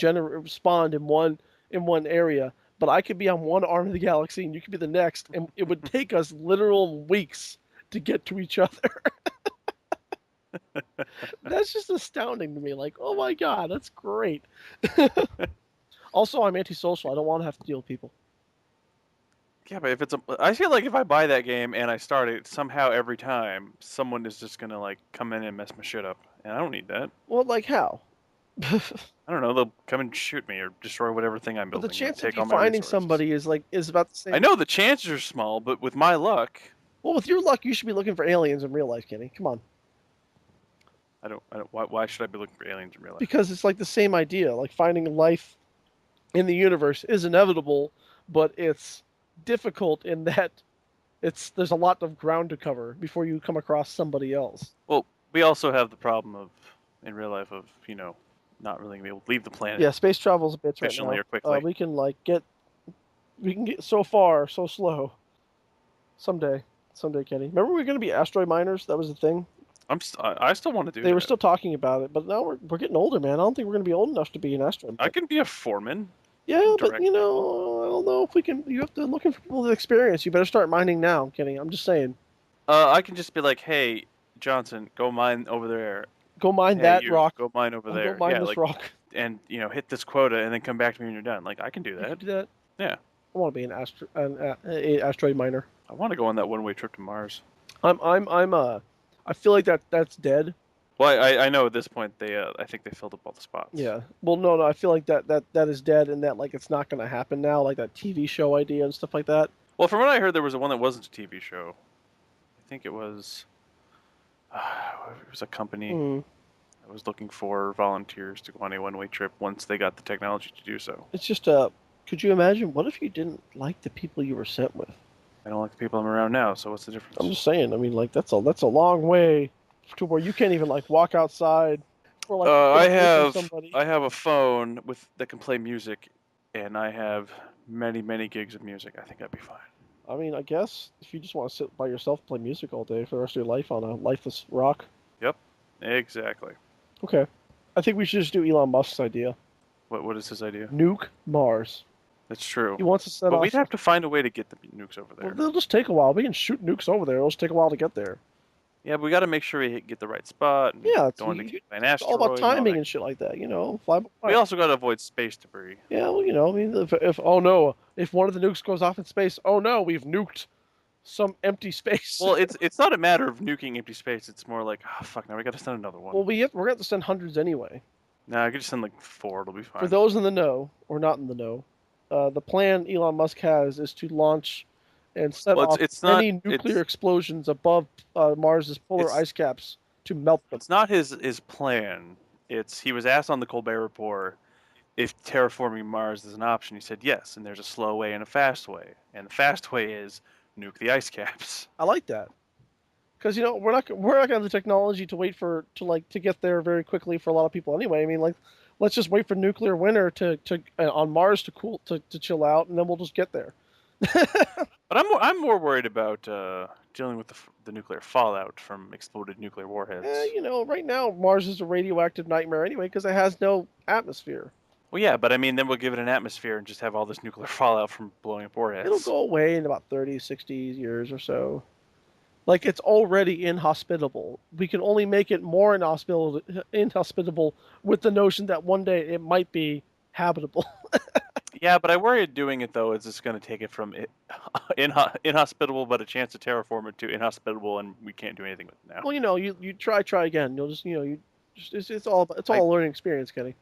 spawned in one area. But I could be on one arm of the galaxy and you could be the next, and it would take us literal weeks to get to each other. That's just astounding to me. Like, oh my god, that's great. Also, I'm antisocial. I don't want to have to deal with people. Yeah, but if it's a, I feel like if I buy that game and I start it, somehow every time someone is just gonna like come in and mess my shit up, and I don't need that. Well, like how? I don't know. They'll come and shoot me or destroy whatever thing I'm But the building or chance of take you all my finding resources. somebody is about the I same. know the chances are small, but with my luck, Well, with your luck, you should be looking for aliens in real life, Kenny. Come on. I don't. I don't. Why should I be looking for aliens in real life? Because it's like the same idea. Like finding life in the universe is inevitable, but it's difficult in that it's there's a lot of ground to cover before you come across somebody else. Well, we also have the problem of in real life of not really being able to leave the planet Yeah, space travel's a bitch right efficiently now. or quickly. We can get so far so slow. Someday, someday, Kenny. Remember we were going to be asteroid miners? That was the thing. I still want to do They were that. still talking about it, but now we're getting older, man. I don't think we're going to be old enough to be an asteroid I miner. can be a foreman, Yeah, but direct people. I don't know if we can. You have to looking for people with experience. You better start mining now, Kenny. I'm just saying. I can just be like, hey, Johnson, go mine over there. Go mine Hey, that you, rock. go mine over Go there. mine Yeah, this like, rock. and hit this quota, and then come back to me when you're done. Like, I can do You can that. do that. Yeah, I want to be a asteroid miner. I want to go on that one-way trip to Mars. I'm I feel like that's dead. Well, I know at this point I think they filled up all the spots. Yeah. Well, no, I feel like that is dead, and that like it's not going to happen now. Like that TV show idea and stuff like that. Well, from what I heard, there was one that wasn't a TV show. I think it was. It was a company Hmm. that was looking for volunteers to go on a one-way trip once they got the technology to do so. It's just Could you imagine? What if you didn't like the people you were sent with? I don't like the people I'm around now, so what's the I'm difference? just saying. I mean, like that's a long way to where you can't even like walk outside or like get away from somebody. I have a phone that can play music, and I have many gigs of music. I think I'd be fine. I mean, I guess if you just want to sit by yourself and play music all day for the rest of your life on a lifeless rock. Yep, exactly. Okay. I think we should just do Elon Musk's idea. What is his idea? Nuke Mars. That's true, He wants to set but we'd off. have to find a way to get the nukes over Well, there. they'll just take a while. We can shoot nukes over there. It'll just take a while to get there. Yeah, but we got to make sure we get the right spot and Yeah, don't get hit by an it's all about asteroid and all timing that. and shit like that. You know, fly by We fire. also got to avoid space debris. Yeah, well, you know, I mean, if oh no, if one of the nukes goes off in space, oh no, we've nuked some empty space. Well, it's not a matter of nuking empty space. It's more like, oh, fuck, now we got to send another one. Well, we're going to send hundreds anyway. Nah, I could just send like 4. It'll be For fine. those in the know or not in the know, the plan Elon Musk has is to launch and set Well, off it's not any nuclear explosions above Mars's polar it's ice caps. to melt them. It's not his plan. It's he was asked on the Colbert Report if terraforming Mars is an option. He said yes, and there's a slow way and a fast way. And the fast way is nuke the ice caps. I like that because we're not gonna have the technology to wait for to get there very quickly for a lot of people anyway. I mean, like, let's just wait for nuclear winter to on Mars to cool to chill out, and then we'll just get there. But I'm more worried about dealing with the nuclear fallout from exploded nuclear warheads. Right now Mars is a radioactive nightmare anyway because it has no atmosphere. Well, yeah, but I mean, then we'll give it an atmosphere and just have all this nuclear fallout from blowing up warheads. It'll go away in about 30, 60 years or so. Like, it's already inhospitable. We can only make it more inhospitable with the notion that one day it might be habitable. Yeah, but I worry doing it though is just going to take it from inhospitable, but a chance to terraform it to inhospitable, and we can't do anything with it now. Well, you try again. You'll just it's all a learning experience, Kenny.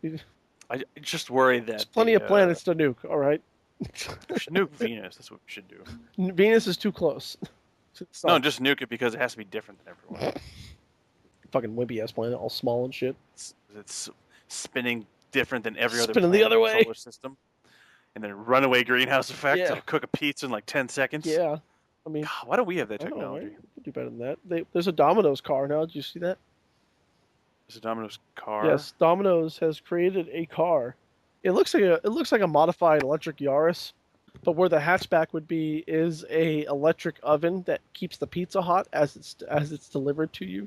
I just worry that There's plenty of planets to nuke. All right. We should nuke Venus. That's what we should do. Venus is too close. No, just nuke it because it has to be different than everyone. Fucking wimpy ass planet, all small and shit. It's spinning different than every other Spinning planet the other in way. the solar system. And then runaway greenhouse effect. Yeah. It'll cook a pizza in like 10 seconds. Yeah. I mean, God, why don't we have that I don't know, technology? right? We could do better than that. There's a Domino's car now. Did you see that? Is a Domino's car? Yes, Domino's has created a car. It looks like a modified electric Yaris, but where the hatchback would be is a electric oven that keeps the pizza hot as it's delivered to you.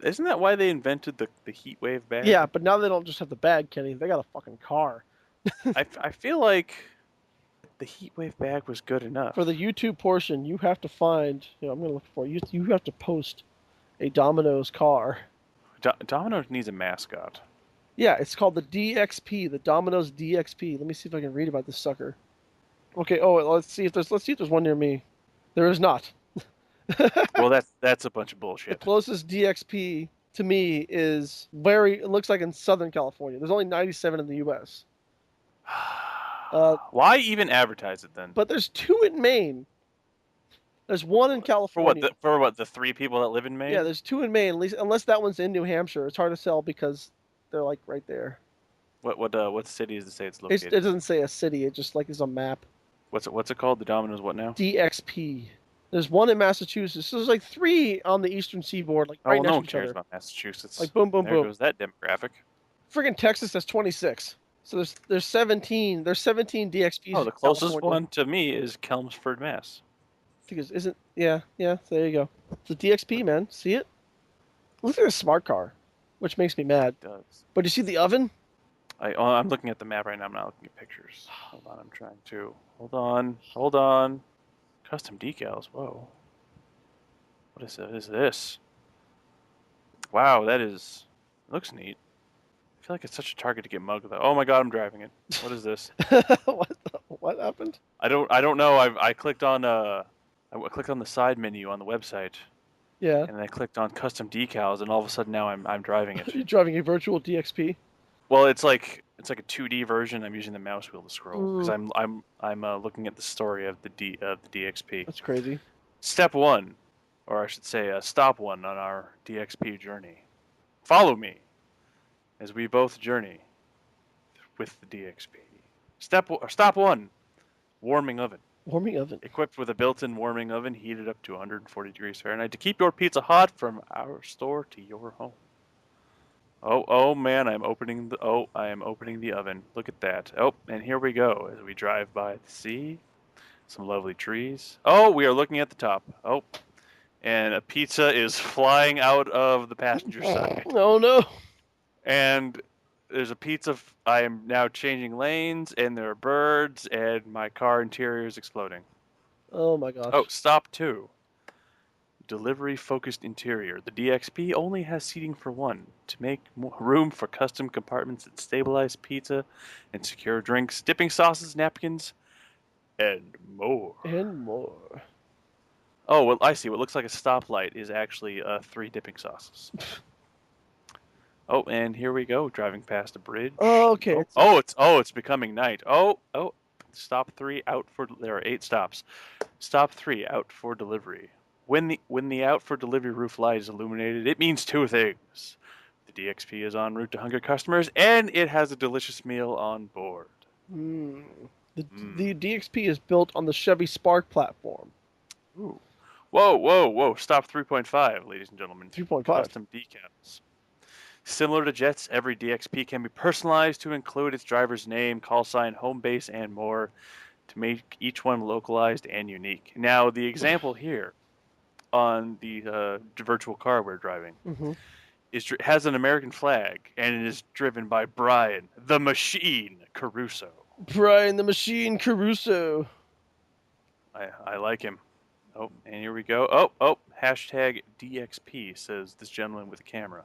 Isn't that why they invented the heat wave bag? Yeah, but now they don't just have the bag, Kenny. They got a fucking car. I feel like the heat wave bag was good enough. For the YouTube portion, you have to find. I'm gonna look for you. You have to post a Domino's car. Domino's needs a mascot. Yeah, it's called the DXP, the Domino's DXP. Let me see if I can read about this sucker. Okay. Oh, let's see if there's one near me. There is not. Well, that's a bunch of The bullshit. closest DXP to me is it looks like in Southern California. There's only 97 in the U.S. Why even advertise it then? But there's 2 in Maine. There's 1 in California. For what? The 3 people that live in Maine? Yeah, there's 2 in Maine. At least, unless that one's in New Hampshire, it's hard to sell because they're like right there. What city does it say it's located? It doesn't say a city. It just like is a map. What's it called? The Domino's what now? DXP. There's 1 in Massachusetts. So there's like 3 on the eastern seaboard, like right no next one to each cares other. about Massachusetts. Like boom, boom, there boom. goes that demographic. Friggin' Texas has 26. So there's 17. There's 17 DXPs. Oh, the closest California. one to me is Chelmsford, Mass. I think isn't yeah. So there you go. It's a DXP, man. See it? Looks like a smart car, which makes me mad. It does. But you see the oven? I'm looking at the map right now. I'm not looking at pictures. Hold on, I'm trying to. Hold on. Custom decals. Whoa. What is this? Wow, it looks neat. I feel like it's such a target to get mugged though. Oh my god, I'm driving it. What is this? What happened? I don't know. I clicked on the side menu on the website. Yeah. And I clicked on custom decals, and all of a sudden now I'm driving it. You're driving a virtual DXP. Well, it's like a 2D version. I'm using the mouse wheel to scroll because I'm looking at the story of the DXP. That's crazy. Step 1, or I should say, stop 1 on our DXP journey. Follow me as we both journey with the DXP. Stop 1, warming oven. Warming oven. Equipped with a built-in warming oven heated up to 140 degrees Fahrenheit to keep your pizza hot from our store to your home. Oh man, I am opening the oven. Look at that. Oh, and here we go as we drive by the sea. Some lovely trees. Oh, we are looking at the top. Oh, and a pizza is flying out of the passenger side. Oh no. And there's a pizza. I am now changing lanes, and there are birds, and my car interior is exploding. Oh my gosh. Oh, stop 2. Delivery-focused interior. The DXP only has seating for 1 to make more room for custom compartments that stabilize pizza and secure drinks, dipping sauces, napkins, and more. And more. Oh, well, I see. What looks like a stoplight is actually 3 dipping sauces. Oh, and here we go, driving past a bridge. Oh, okay. It's becoming night. Oh, stop 3 out for. There are 8 stops. Stop 3 out for delivery. When the out for delivery roof light is illuminated, it means two things. The DXP is en route to hungry customers, and it has a delicious meal on board. Mm. The Mm. DXP is built on the Chevy Spark platform. Ooh. Whoa, whoa, whoa! Stop 3.5, ladies and gentlemen. 3.5. Custom decals. Similar to Jets, every DXP can be personalized to include its driver's name, call sign, home base, and more to make each one localized and unique. Now, the example here on the virtual car we're driving Mm-hmm. has an American flag, and it is driven by Brian the Machine Caruso. Brian the Machine Caruso. I like him. Oh, and here we go. Oh, hashtag DXP, says this gentleman with the camera.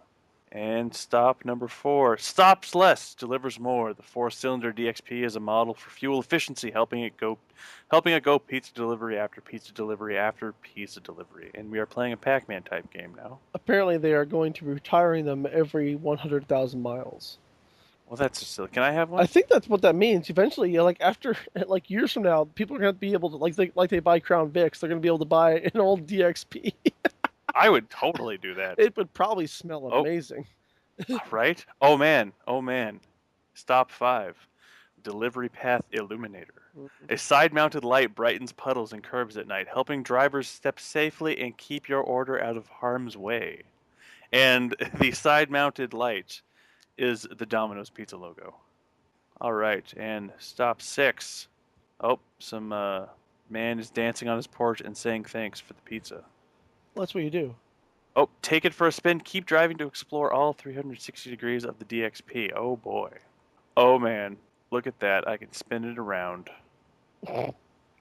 And stop number 4. Stops less, delivers more. The 4-cylinder DXP is a model for fuel efficiency, helping it go pizza delivery after pizza delivery after pizza delivery. And we are playing a Pac-Man type game now. Apparently, they are going to be retiring them every 100,000 miles. Well, that's silly. Can I have I one? think that's what that means. Eventually, like after like years from now, people are going to be able to like they buy Crown Vics, they're going to be able to buy an old DXP. I would totally do that. It would probably smell Oh, amazing. right? Oh man. Oh man. Stop 5. Delivery Path Illuminator. A side-mounted light brightens puddles and curbs at night, helping drivers step safely and keep your order out of harm's way. And the side-mounted light is the Domino's pizza logo. All right, and stop 6. Oh, some man is dancing on his porch and saying thanks for the pizza. That's what you do. Oh, take it for a spin. Keep driving to explore all 360 degrees of the DXP. Oh boy. Oh man. Look at that. I can spin it around.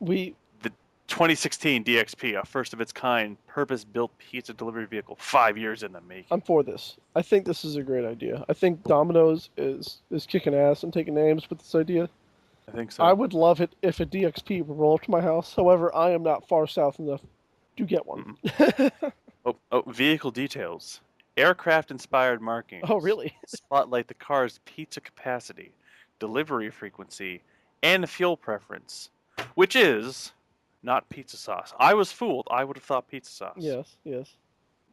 We The 2016 DXP, a first of its kind, purpose-built pizza delivery vehicle, 5 years in the making. I'm for this. I think this is a great idea. I think Domino's is kicking ass and taking names with this idea. I think so. I would love it if a DXP would roll up to my house. However, I am not far south enough to get one. Oh, vehicle details. Aircraft-inspired markings. Oh, really? Spotlight the car's pizza capacity, delivery frequency, and fuel preference, which is not pizza sauce. I was fooled. I would have thought pizza sauce. Yes, yes.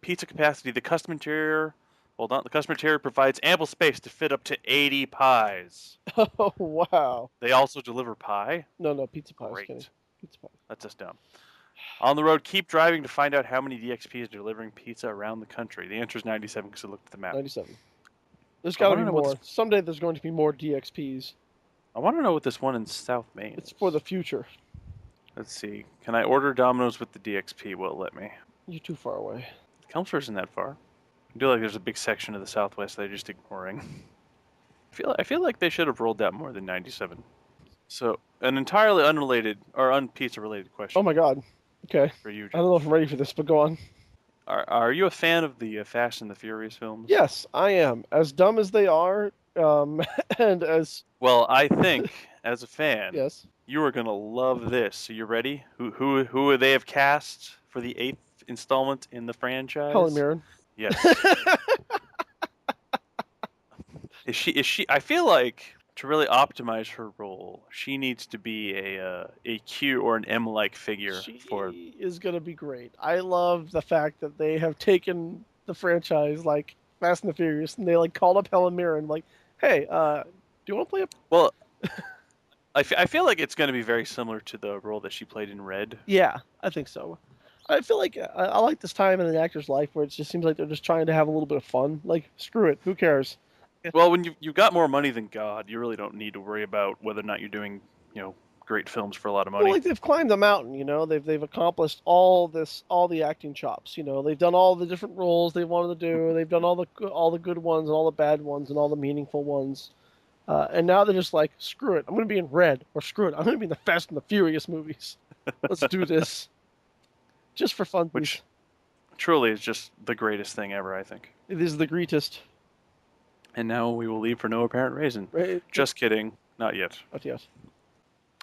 Pizza capacity. The custom interior. Hold on. The custom interior provides ample space to fit up to 80 pies. Oh, wow. They also deliver pie. No, pizza pie. Great. Pizza pie. That's just dumb. On the road, keep driving to find out how many DXPs are delivering pizza around the country. The answer is 97 because I looked at the map. 97. There's got to be wanna know more. what Someday there's going to be more DXPs. I want to know what this one in South Maine It's is. for the future. Let's see. Can I order Domino's with the DXP? Will it let me? You're too far away. Chelmsford isn't that far. I feel like there's a big section of the Southwest they're just ignoring. I feel like they should have rolled out more than 97. So, an entirely unrelated or un-pizza related question Oh my god. Okay. for you, I don't know if I'm ready for this, but go on. Are you a fan of the Fast and the Furious films? Yes, I am. As dumb as they are, and as Well, I think as a fan, yes, you are gonna love this. Are you ready? Who they have cast for the 8th installment in the franchise? Helen Mirren. Yes. Is she? I feel like to really optimize her role, she needs to be a Q or an M-like figure She for. is gonna be great. I love the fact that they have taken the franchise like Fast and the Furious, and they like called up Helen Mirren, like, "Hey, do you want to play a?" Well, I feel like it's going to be very similar to the role that she played in Red. Yeah, I think so. I feel like I like this time in an actor's life where it just seems like they're just trying to have a little bit of fun. Like, screw it, who cares? Well, when you've got more money than God, you really don't need to worry about whether or not you're doing, great films for a lot of money. Well, like they've climbed the mountain, they've accomplished all the acting chops. They've done all the different roles they wanted to do. They've done all the good ones and all the bad ones and all the meaningful ones. And now they're just like, screw it, I'm going to be in Red, or screw it, I'm going to be in the Fast and the Furious movies. Let's do this, just for fun. Which truly is just the greatest thing ever, I think. It is the greatest. And now we will leave for no apparent reason. Right? Just kidding, not yet. Not yet.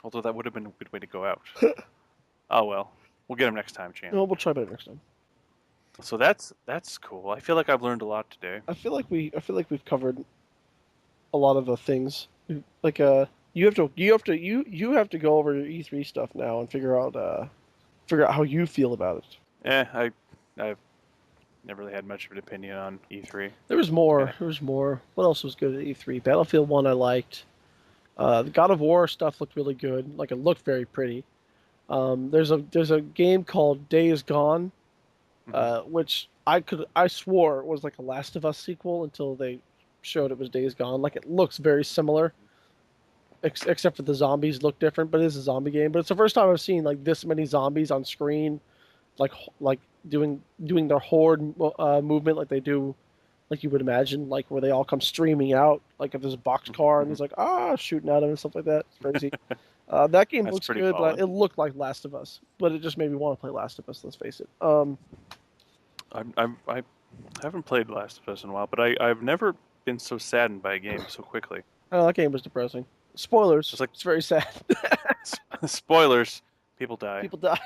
Although that would have been a good way to go out. Oh well, we'll get him next time, Chan. No, we'll try better next time. So that's cool. I feel like I've learned a lot today. I feel like we've covered a lot of the things. Like you have to go over your E3 stuff now and figure out how you feel about it. I've never really had much of an opinion on E3. There was more. Kinda, There was more. What else was good at E3? Battlefield 1 I liked. The God of War stuff looked really good. Like it looked very pretty. There's a game called Days Gone, mhm. which I swore was like a Last of Us sequel until they showed it was Days Gone. Like it looks very similar, except for the zombies look different. But it is a zombie game. But it's the first time I've seen like this many zombies on screen, like doing their horde movement like they do, like you would imagine, like where they all come streaming out. Like if there's a box car and Mhm. there's like shooting at them and stuff like that. It's crazy. That game That's looks pretty good, but solid. it looked like Last of Us. But it just made me want to play Last of Us. Let's face it. I haven't played Last of Us in a while, but I've never been so saddened by a game so quickly. That game was depressing. Spoilers. Just like It's very sad. spoilers, people die. People die.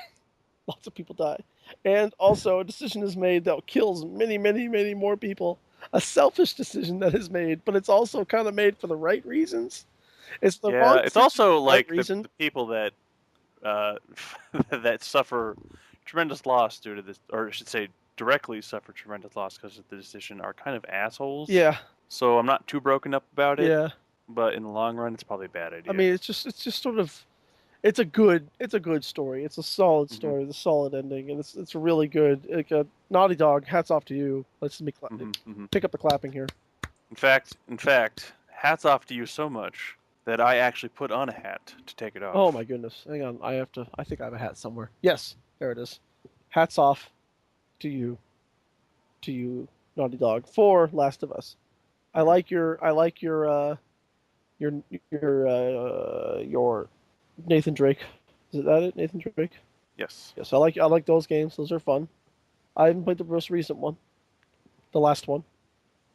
Lots of people die. And also, a decision is made that kills many, many, many more people. A selfish decision that is made, but it's also kind of made for the right reasons. It's the Yeah, wrong it's decision also for the right like reason. the people that uh, that suffer tremendous loss due to this, or I should say, directly suffer tremendous loss because of the decision, are kind of assholes. Yeah, So I'm not too broken up about it, yeah. but in the long run, it's probably a bad I idea. mean, it's just sort of it's a good story. It's a solid Hmm. story. The solid ending, and it's really good. Like Naughty Dog, hats off to you. Let's Hmm. pick up the clapping here. In fact, hats off to you so much that I actually put on a hat to take it Oh my off. goodness. Hang on. I have to. I think I have a hat somewhere. Yes, there it is. Hats off to you, Naughty Dog, for Last of Us. I Hmm. like your your Nathan Drake. Is that it? Nathan Drake? Yes. Yes, I like those games. Those are fun. I haven't played the most recent one, the last one.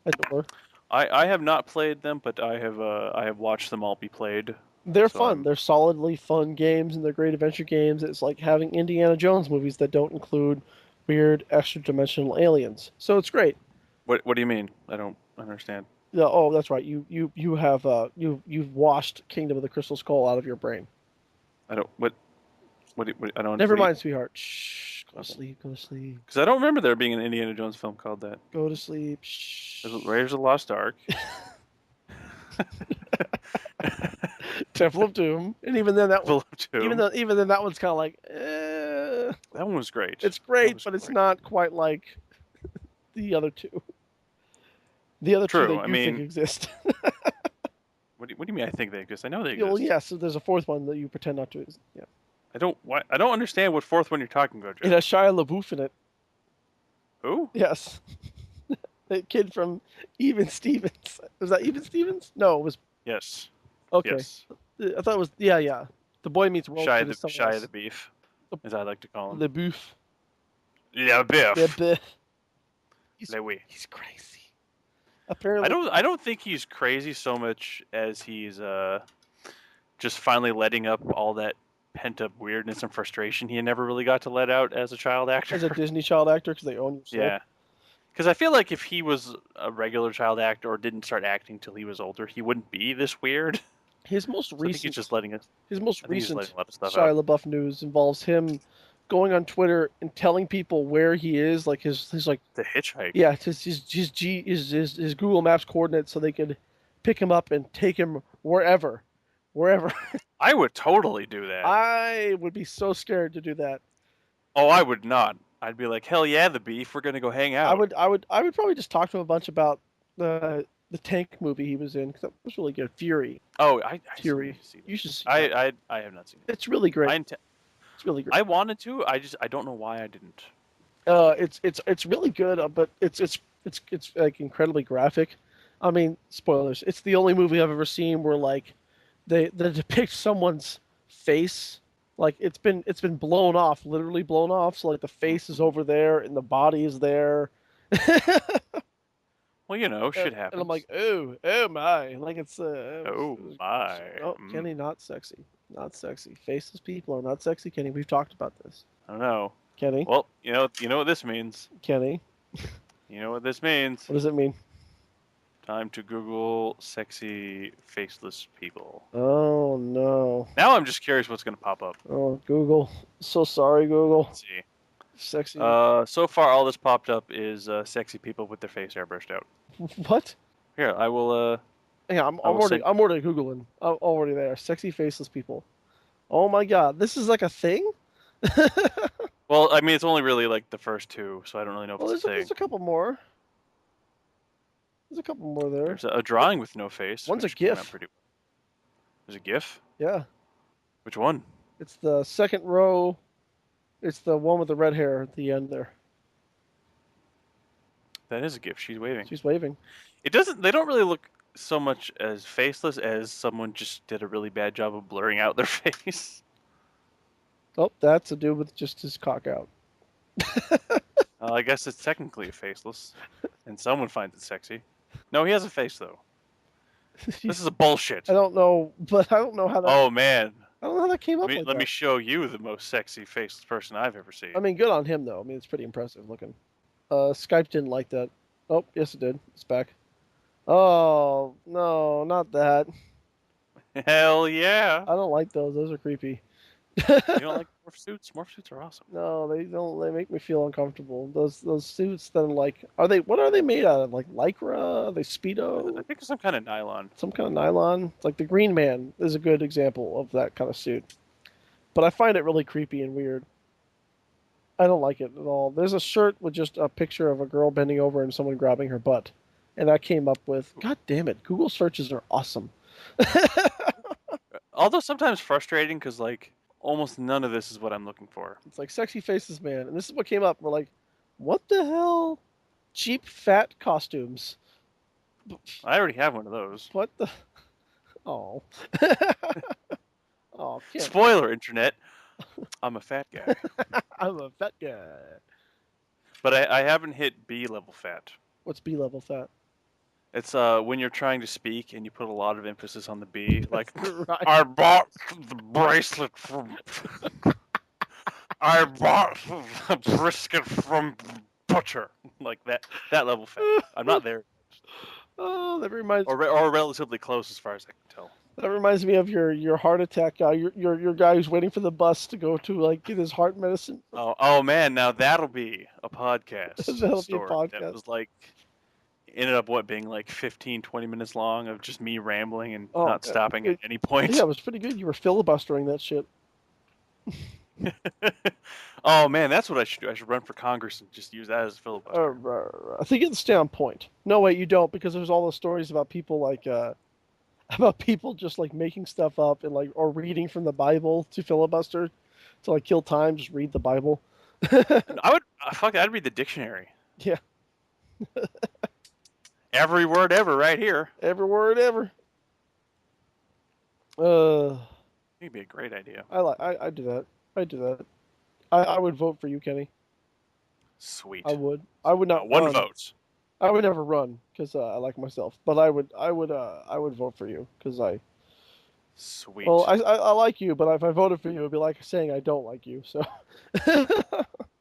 Adore. I have not played them, but I have watched them all be played. They're So fun. I'm They're solidly fun games, and they're great adventure games. It's like having Indiana Jones movies that don't include weird extra-dimensional aliens. So it's great. what do you mean? I don't understand. Yeah, oh, that's right. You have you've washed Kingdom of the Crystal Skull out of your brain. I don't what I don't Never what do you mind, sweetheart. Shh. Go to sleep. Go to sleep. because I don't remember there being an Indiana Jones film called that. Go to sleep. Shh. Raiders of the Lost Ark. Temple of Doom, and even then Full of Doom. even then that one's kind of like, That one was great. it's That great, was but it's great. not quite like the other two. The other two True. that I you think mean, exist. what do you mean? I think they exist. I know they Yeah, well, exist. yes, so there's a fourth one that you pretend not to. Yeah, I don't understand what fourth one you're talking about, it Joe. has Shia LaBeouf in it. Who? Yes, the kid from Even Stevens. Was that Even Stevens? No, it was Yes. okay. Yes. I thought it was yeah. The Boy Meets World kid is someone Shy the else. beef, as I like to call him. LaBeouf. Yeah, Yeah, Biff. he's Le oui. he's crazy. I Apparently, don't I don't think he's crazy so much as he's just finally letting up all that pent up weirdness and frustration he never really got to let out as a child actor. as a Disney child actor, because they own your soul. Yeah. Because I feel like if he was a regular child actor or didn't start acting till he was older, he wouldn't be this weird. His most So I think he's recent just letting us. his most I think he's just recent letting a lot of stuff out. Shia LaBeouf news involves him going on Twitter and telling people where he is, like his like The hitchhike. yeah, his Google Maps coordinates, so they could pick him up and take him wherever. I would totally do that. I would be so scared to do that. Oh, I would not. I'd be like, hell yeah, the beef. We're gonna go hang out. I would probably just talk to him a bunch about the Tank movie he was in, because that was really good. Fury, Oh, I still need Fury. to see You that. should see that. I have not seen it. It's really great. I It's really great. I wanted to. I don't know why I didn't. It's really good, but it's like incredibly graphic. I mean, spoilers. It's the only movie I've ever seen where like they depict someone's face, like it's been blown off, literally blown off. So like the face is Mhm. over there and the body is there. Well, you know, shit And I'm like, happens. oh my, like Oh my. oh, Kenny, not sexy, not sexy. Faceless people are not sexy, Kenny. We've talked about this, I don't know. Kenny. Well, you know what this means. Kenny, You know what this means. what does it mean? Time to Google sexy faceless people. Oh no. Now I'm just curious what's gonna pop up. Oh, Google. So sorry, Google. Let's see. Sexy. So far all that's popped up is sexy people with their face airbrushed out. What? Here, I will. Yeah, I will send. I'm already googling. I'm already there. Sexy faceless people. Oh my god, this is like a thing. Well, I mean, it's only really like the first two, so I don't really know if Well, it's a thing. there's a couple more. There's a couple more there. There's a drawing with no face, One's a which came out GIF. pretty. There's a GIF. Yeah, Which one? it's the second row. It's the one with the red hair at the end there. That is a GIF. She's waving. She's waving. It doesn't. They don't really look so much as faceless as someone just did a really bad job of blurring out their face. Oh, that's a dude with just his cock out. I guess it's technically faceless, and someone finds it sexy. No, he has a face though. This is a bullshit. I don't know, but I don't know how that. Oh man, I don't know how that came up like let that. me show you the most sexy faceless person I've ever seen. I mean, good on him though. I mean, it's pretty impressive looking. Skype didn't like that. Oh, yes, it did. It's back. Oh no, not that. Hell yeah! I don't like those. Those are creepy. You don't like morph suits? Morph suits are awesome. No, they don't. They make me feel uncomfortable. Those suits that are like, are they? What are they made out of? Like lycra? Are they I speedo? think it's some kind of nylon. Some kind of nylon. It's like the Green Man is a good example of that kind of suit. But I find it really creepy and weird. I don't like it at all. There's a shirt with just a picture of a girl bending over and someone grabbing her butt, and I came up with, God damn it, Google searches are awesome. Although sometimes frustrating because like almost none of this is what I'm looking for. It's like sexy faces, man, and this is what came up. We're like, what the hell? Cheap fat costumes. I already have one of those. What the? Oh. Oh, can't. Spoiler, internet. I'm a fat guy. I'm a fat guy. But I haven't hit B level fat. What's B level fat? It's when you're trying to speak and you put a lot of emphasis on the B. Like, Right. I bought the bracelet from. I bought the brisket from the butcher. Like that level fat. I'm not there. Oh, that reminds Or relatively close as far as I can tell. that reminds me of your heart attack guy. Your guy who's waiting for the bus to go to like get his heart medicine. Oh man, now that'll be a podcast. That'll be a story. podcast. That was like ended up being like 15, 20 minutes long of just me rambling and Oh, not stopping at any point. Yeah, it was pretty good. You were filibustering that shit. Oh man, that's what I should do. I should run for Congress and just use that as a filibuster. I think it's stay on point. No, wait, you don't, because there's all those stories about people like about people just like making stuff up and like or reading from the Bible to filibuster to like kill time. Just read the Bible. I would I'd read the dictionary. Yeah. Every word ever, right here. Every word ever. It'd be a great idea. I do that. I do that. I would vote for you, Kenny. Sweet. I would. I would not One run. vote. I would never run because I like myself. But I would vote for you because I. Sweet. Well, I like you, but if I voted for you, it'd be like saying I don't like you. So.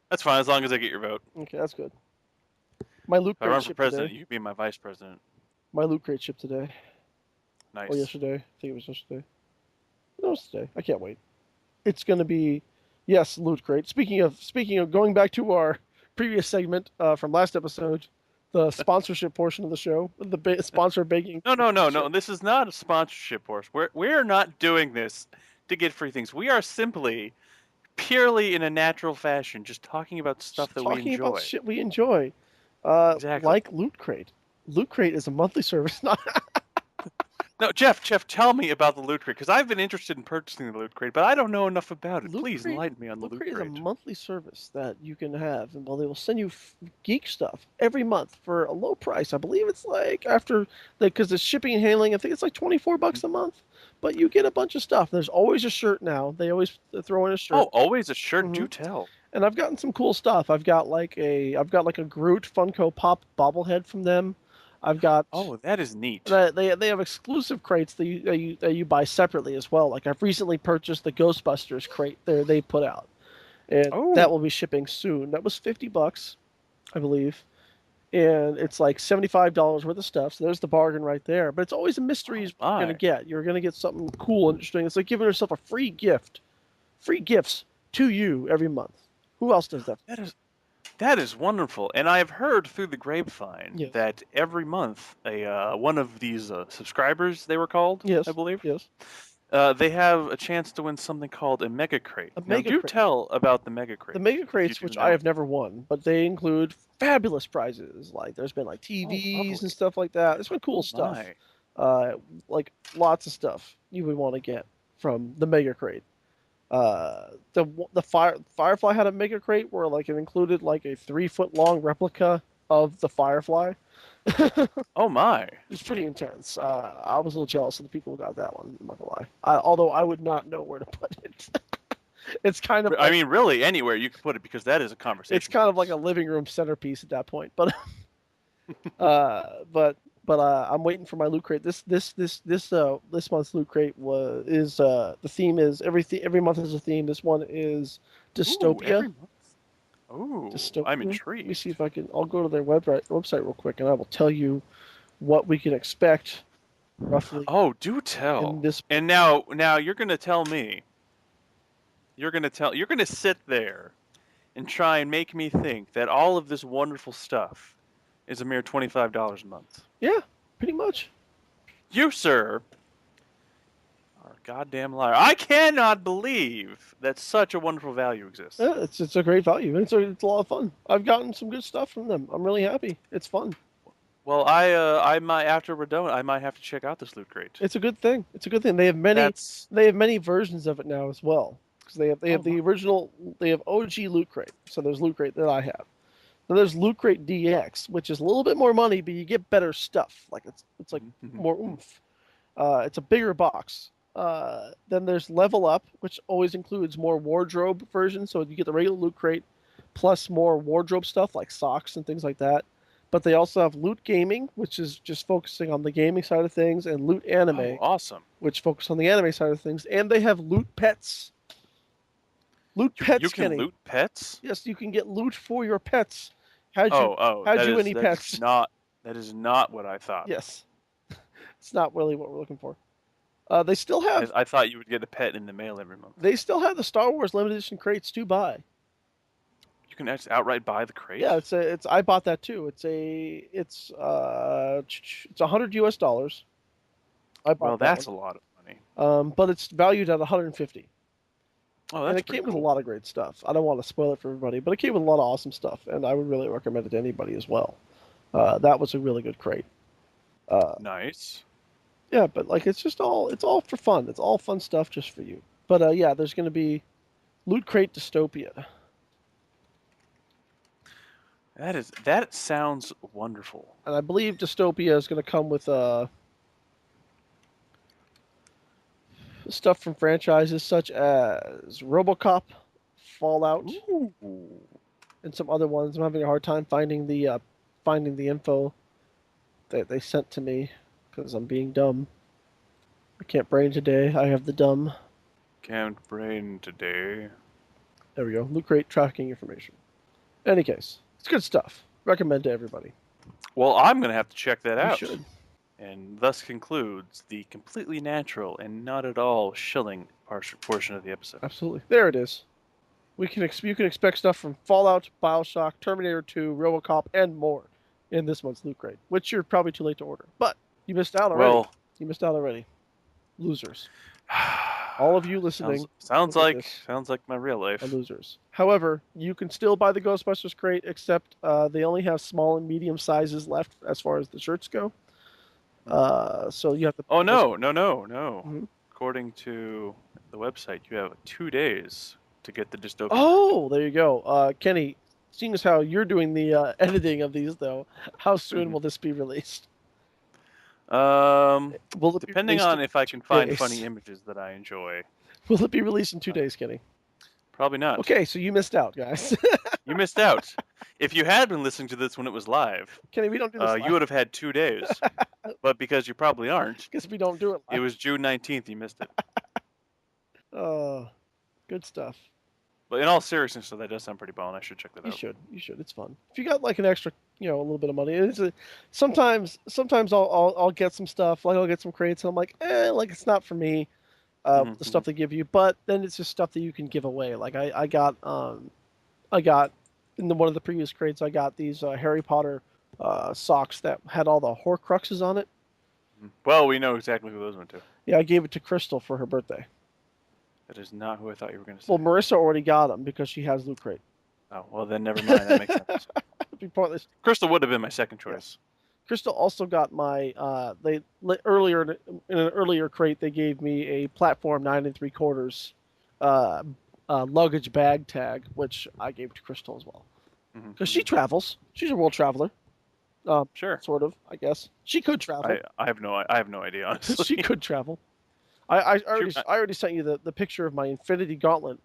That's fine as long as I get your vote. Okay, that's good. My loot If I crate run for shipped president, today. you could be my vice president. My loot crate shipped today. Nice. Or yesterday. I think it was yesterday. No, it's today. I can't wait. It's gonna be, yes, loot crate. Speaking of going back to our previous segment from last episode, the sponsorship portion of the show, the sponsor begging. No. This is not a sponsorship horse. We're not doing this to get free things. We are simply, purely in a natural fashion, just talking about stuff that we Talking enjoy. about shit we enjoy. Exactly. Like Loot Crate. Loot Crate is a monthly service. No, Jeff, tell me about the Loot Crate, because I've been interested in purchasing the Loot Crate, but I don't know enough about it. Loot Please Crate- enlighten me on the Loot Loot Crate Crate. is a monthly service that you can have, and well, they will send you geek stuff every month for a low price. I believe it's like after because the shipping and handling, I think it's like $24 a month, but you get a bunch of stuff. There's always a shirt now. They always throw in a shirt. Oh, always a shirt. Do Mhm. tell. And I've gotten some cool stuff. I've got like a Groot Funko Pop bobblehead from them. I've got Oh, that is neat. they have exclusive crates that you buy separately as well. Like I've recently purchased the Ghostbusters crate they put out, and that will be shipping soon. That was $50, I believe, and it's like $75 worth of stuff. So there's the bargain right there. But it's always a mystery you're gonna get. You're gonna get something cool and interesting. It's like giving yourself a free gift, free gifts to you every month. Who else does that? That is wonderful, and I have heard through the grapevine Yes. that every month a one of these subscribers, they were called, I Yes. believe, Yes. they have a chance to win something called a mega crate. A Now, mega do crate. tell about the mega The crate mega if you crates, do which I know. have never won, but they include fabulous prizes. Like there's been like Oh, TVs and lovely. stuff like that. There's been cool Oh stuff. my. Uh, like lots of stuff you would want to get from the mega crate. The Firefly had a mega crate where like it included like a 3 foot long replica of the Firefly. It Oh my. was pretty intense. I was a little jealous of the people who got that one. I'm not gonna lie. Although I would not know where to put it. It's kind of I like mean, really, anywhere you could put it because that is a it's conversation kind of like piece. a living room centerpiece at that point. But but I'm waiting for my loot crate. This month's loot crate the theme is every month is a theme. This one is Ooh, dystopia. every month. Ooh, I'm Dystopia. Let me see intrigued. if I can. I'll go to their website real quick, and I will tell you what we can expect roughly Oh, do in tell. this. And now you're gonna tell me. You're gonna sit there and try and make me think that all of this wonderful stuff is a mere $25 a month. Yeah, pretty much. You, sir, are a goddamn liar. I cannot believe that such a wonderful value exists. Yeah, it's a great value. It's a lot of fun. I've gotten some good stuff from them. I'm really happy. It's fun. Well, I might after we're done, I might have to check out this loot crate. It's a good thing. It's a good thing. That's They have many versions of it now as well. Because they oh have my. the original they have OG Loot Crate. So there's Loot Crate that I have. Then there's Loot Crate DX, which is a little bit more money, but you get better stuff. Like it's like more oomph. It's a bigger box. Then there's Level Up, which always includes more wardrobe versions. So you get the regular Loot Crate plus more wardrobe stuff like socks and things like that. But they also have Loot Gaming, which is just focusing on the gaming side of things, and Loot Oh, Anime, awesome. which focus on the anime side of things. And they have Loot Pets. Loot You Pets, can Kenny. loot pets? Yes, you can get loot for your pets. Had you Oh, had you any pets? that is not what I thought. Yes, it's not really what we're looking for. They still have I thought you would get a pet in the mail every month. the Star Wars limited edition crates to buy. You can actually outright buy the crate? Yeah, it's I bought that too. It's $100 US. I bought Well, that that's a lot of money. one. But it's valued at 150. Oh, And that's it pretty came with a cool. lot of great stuff. I don't want to spoil it for everybody, but it came with a lot of awesome stuff, and I would really recommend it to anybody as well. That was a really good crate. Nice. Yeah, but like it's all for fun. It's all fun stuff just for you. But yeah, there's going to be Loot Crate Dystopia. That sounds wonderful. And I believe Dystopia is going to come with stuff from franchises such as RoboCop, Fallout, Ooh. and some other ones. I'm having a hard time finding the info that they sent to me because I'm being dumb. I can't brain today. I have the dumb. Can't brain today. There we go. Loot Crate tracking information. In any case, it's good stuff. Recommend to everybody. Well, I'm going to have to check that You out. should. And thus concludes the completely natural and not at all shilling portion of the episode. Absolutely. There it is. You can expect stuff from Fallout, BioShock, Terminator 2, RoboCop, and more in this month's Loot Crate, which you're probably too late to order. But you missed out already. Well, You missed out already. Losers. All of you listening sounds look at like my real life. are losers. However, you can still buy the Ghostbusters crate, except they only have small and medium sizes left as far as the shirts go. So you have to. Oh no. Mhm. According to the website, you have 2 days to get the dystopia. Oh, there you go. Kenny, seeing as how you're doing the editing of these, though, how soon will this be released? Will it be Depending released on in if I can 2 find days? funny images that I enjoy. Will it be released in 2 days, Kenny? Probably not. Okay, so you missed out, guys. You missed out. If you had been listening to this when it was live, Kenny, we don't do this you would have had 2 days. But because you probably aren't, because we don't do it it live. was June 19th. You missed it. Oh, good stuff. But in all seriousness, so that does sound pretty bomb. I should check that You out. should. You should. It's fun. If you got like an extra, a little bit of money, sometimes I'll get some stuff. Like I'll get some crates, and I'm like, like it's not for me. The stuff they give you, but then it's just stuff that you can give away. Like I got I got in one of the previous crates. I got these Harry Potter socks that had all the Horcruxes on it. Well, we know exactly who those went to. Yeah, I gave it to Crystal for her birthday. That is not who I thought you were going to say. Well, Marissa already got them because she has Loot Crate. Oh, well, then never mind. That makes sense. It'd be pointless. Crystal would have been my second choice. Crystal also got my earlier in an earlier crate they gave me a platform 9 3/4 luggage bag tag, which I gave to Crystal as well because she travels. She's a world traveler. Sure. Sort of, I guess. She could travel. I have no idea, honestly. She could travel. I already sent you the picture of my Infinity Gauntlet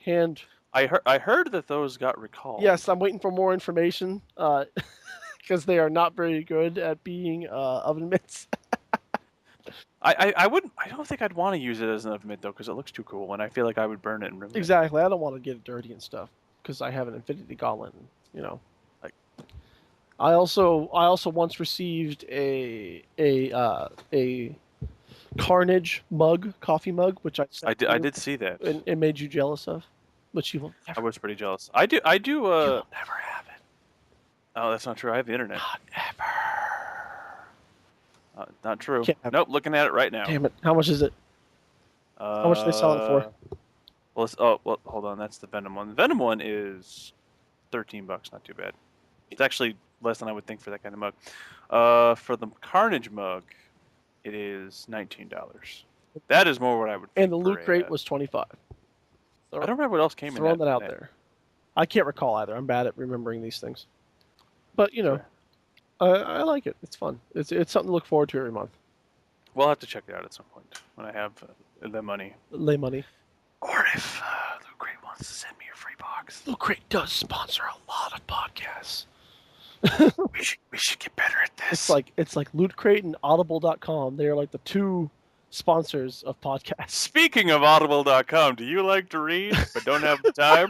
hand. I heard that those got recalled. Yes, I'm waiting for more information because they are not very good at being oven mitts. I wouldn't. I don't think I'd want to use it as an oven mitt though, because it looks too cool, and I feel like I would burn it and ruin it. Exactly. I don't want to get it dirty and stuff because I have an Infinity Gauntlet. And, you know, like I also once received a Carnage mug, coffee mug, which I did see that. And it made you jealous of, but you will never. I was pretty jealous. I do. You will never have it. Oh, that's not true. I have the internet. Not ever. Not true. Nope. Looking at it right now. Damn it! How much is it? How much are they selling it for? Well, hold on. That's the Venom one. The Venom one is $13. Not too bad. It's actually less than I would think for that kind of mug. For the Carnage mug, it is $19. That is more what I would. And the Loot Crate was $25. I don't remember what else came in. Throwing that out there. I can't recall either. I'm bad at remembering these things. But you know, I like it. It's fun. It's something to look forward to every month. We'll have to check it out at some point when I have the money. Lay money. Or if Loot Crate wants to send me a free box. Loot Crate does sponsor a lot of podcasts. we should get better at this. It's like Loot Crate and Audible.com. They are like the two sponsors of podcasts. Speaking of Audible.com, do you like to read but don't have the time?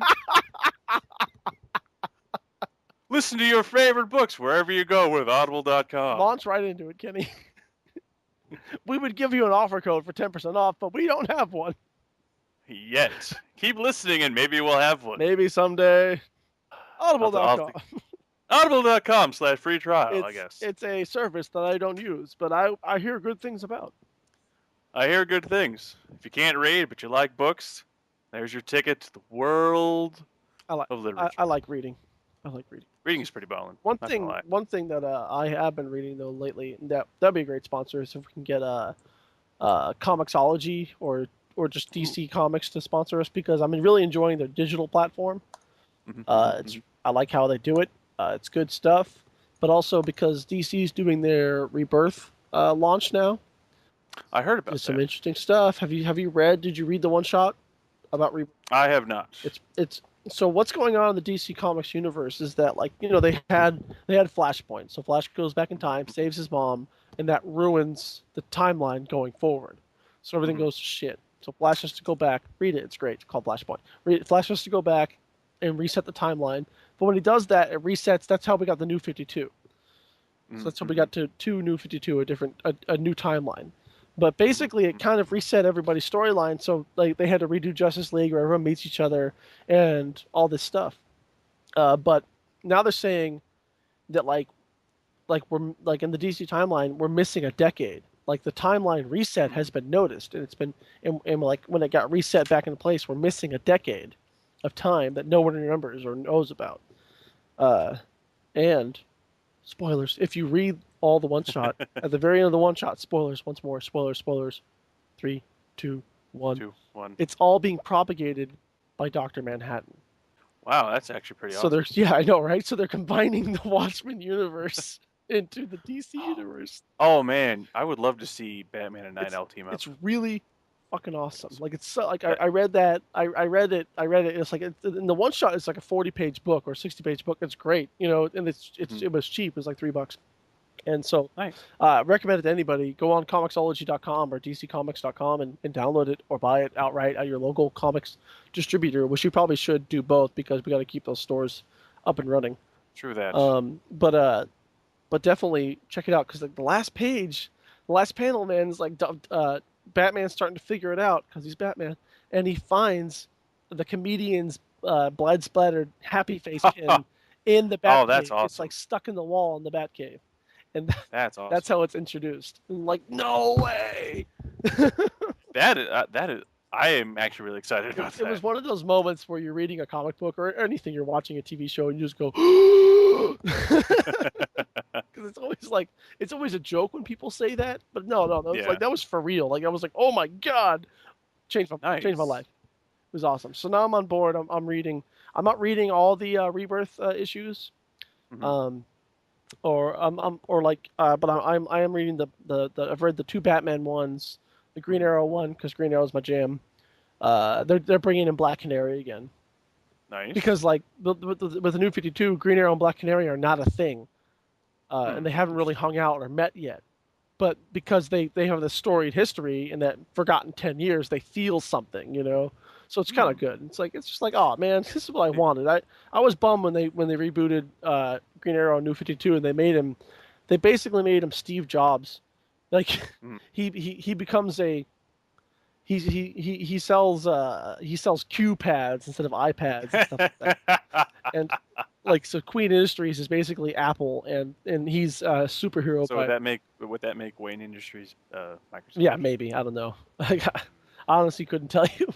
Listen to your favorite books wherever you go with Audible.com. Launch right into it, Kenny. We would give you an offer code for 10% off, but we don't have one. Yet. Keep listening and maybe we'll have one. Maybe someday. Audible.com. Audible.com/free trial, I guess. It's a service that I don't use, but I hear good things about. I hear good things. If you can't read but you like books, there's your ticket to the world of literature. I like reading. I like reading. Reading is pretty ballin'. One thing that I have been reading though lately, that'd be a great sponsor, is if we can get Comixology or just DC Comics to sponsor us, because I'm really enjoying their digital platform. I like how they do it. It's good stuff, but also because DC's doing their Rebirth launch now. I heard about that. Some interesting stuff. Have you read? Did you read the one shot about Rebirth? I have not. It's so what's going on in the DC Comics universe is that, like, you know, they had Flashpoint. So Flash goes back in time, saves his mom, and that ruins the timeline going forward. So everything goes to shit. So Flash has to go back. Read it. It's great. It's called Flashpoint. Flash has to go back and reset the timeline. But when he does that, it resets. That's how we got the New 52. So that's how we got to two New 52, a new timeline. But basically, it kind of reset everybody's storyline. So like they had to redo Justice League, where everyone meets each other and all this stuff. But now they're saying that like we're like in the DC timeline, we're missing a decade. Like the timeline reset has been noticed, and it's been and like when it got reset back into place, we're missing a decade of time that no one remembers or knows about. And spoilers, if you read all the one shot at the very end of the one shot, spoilers once more, spoilers. 3, 2, 1. 2, 1. It's all being propagated by Dr. Manhattan. Wow, that's actually pretty awesome. So I know, right? So they're combining the Watchmen universe into the DC universe. Oh man, I would love to see Batman and Night Owl team up. It's really fucking awesome. Like it's so like I read that. I read it. It's like in the one shot. It's like a 40-page book or 60-page book. It's great, you know, and it was cheap. It was like $3. And so, nice. Recommend it to anybody. Go on Comixology.com or DCComics.com and download it or buy it outright at your local comics distributor, which you probably should do both because we got to keep those stores up and running. True that. But definitely check it out, because like the last panel, man, is like Batman's starting to figure it out because he's Batman, and he finds the comedian's blood splattered happy face pin in the Oh, that's Batcave. It's like awesome. stuck in the wall in the Batcave, and That's that's awesome. how it's introduced. And like, no way. That is. I am actually really excited it, about it was that. one of those moments where you're reading a comic book or anything, you're watching a TV show, and you just go, because it's always a joke when people say that, but no, that was Yeah. like that was for real. Like I was like, oh my god, changed my life. Nice. It was awesome. So now I'm on board. I'm reading. I'm not reading all the Rebirth issues, Hmm. um, but I am reading the I've read the two Batman ones, the Green Arrow one because Green Arrow is my jam. They're bringing in Black Canary again Nice. because like with the New 52, Green Arrow and Black Canary are not a thing, and they haven't really Interesting. hung out or met yet. But because they have this storied history in that forgotten 10 years, they feel something, you know. So it's kind Hmm. of good. It's just like, oh man, this is what I wanted. I was bummed when they rebooted Green Arrow and New 52 and they basically made him Steve Jobs. Like Hmm. he becomes a he sells Q pads instead of iPads and stuff like that. And like so Queen Industries is basically Apple and he's a superhero So by would that make Wayne Industries Microsoft? yeah, maybe. I don't know. I honestly couldn't tell you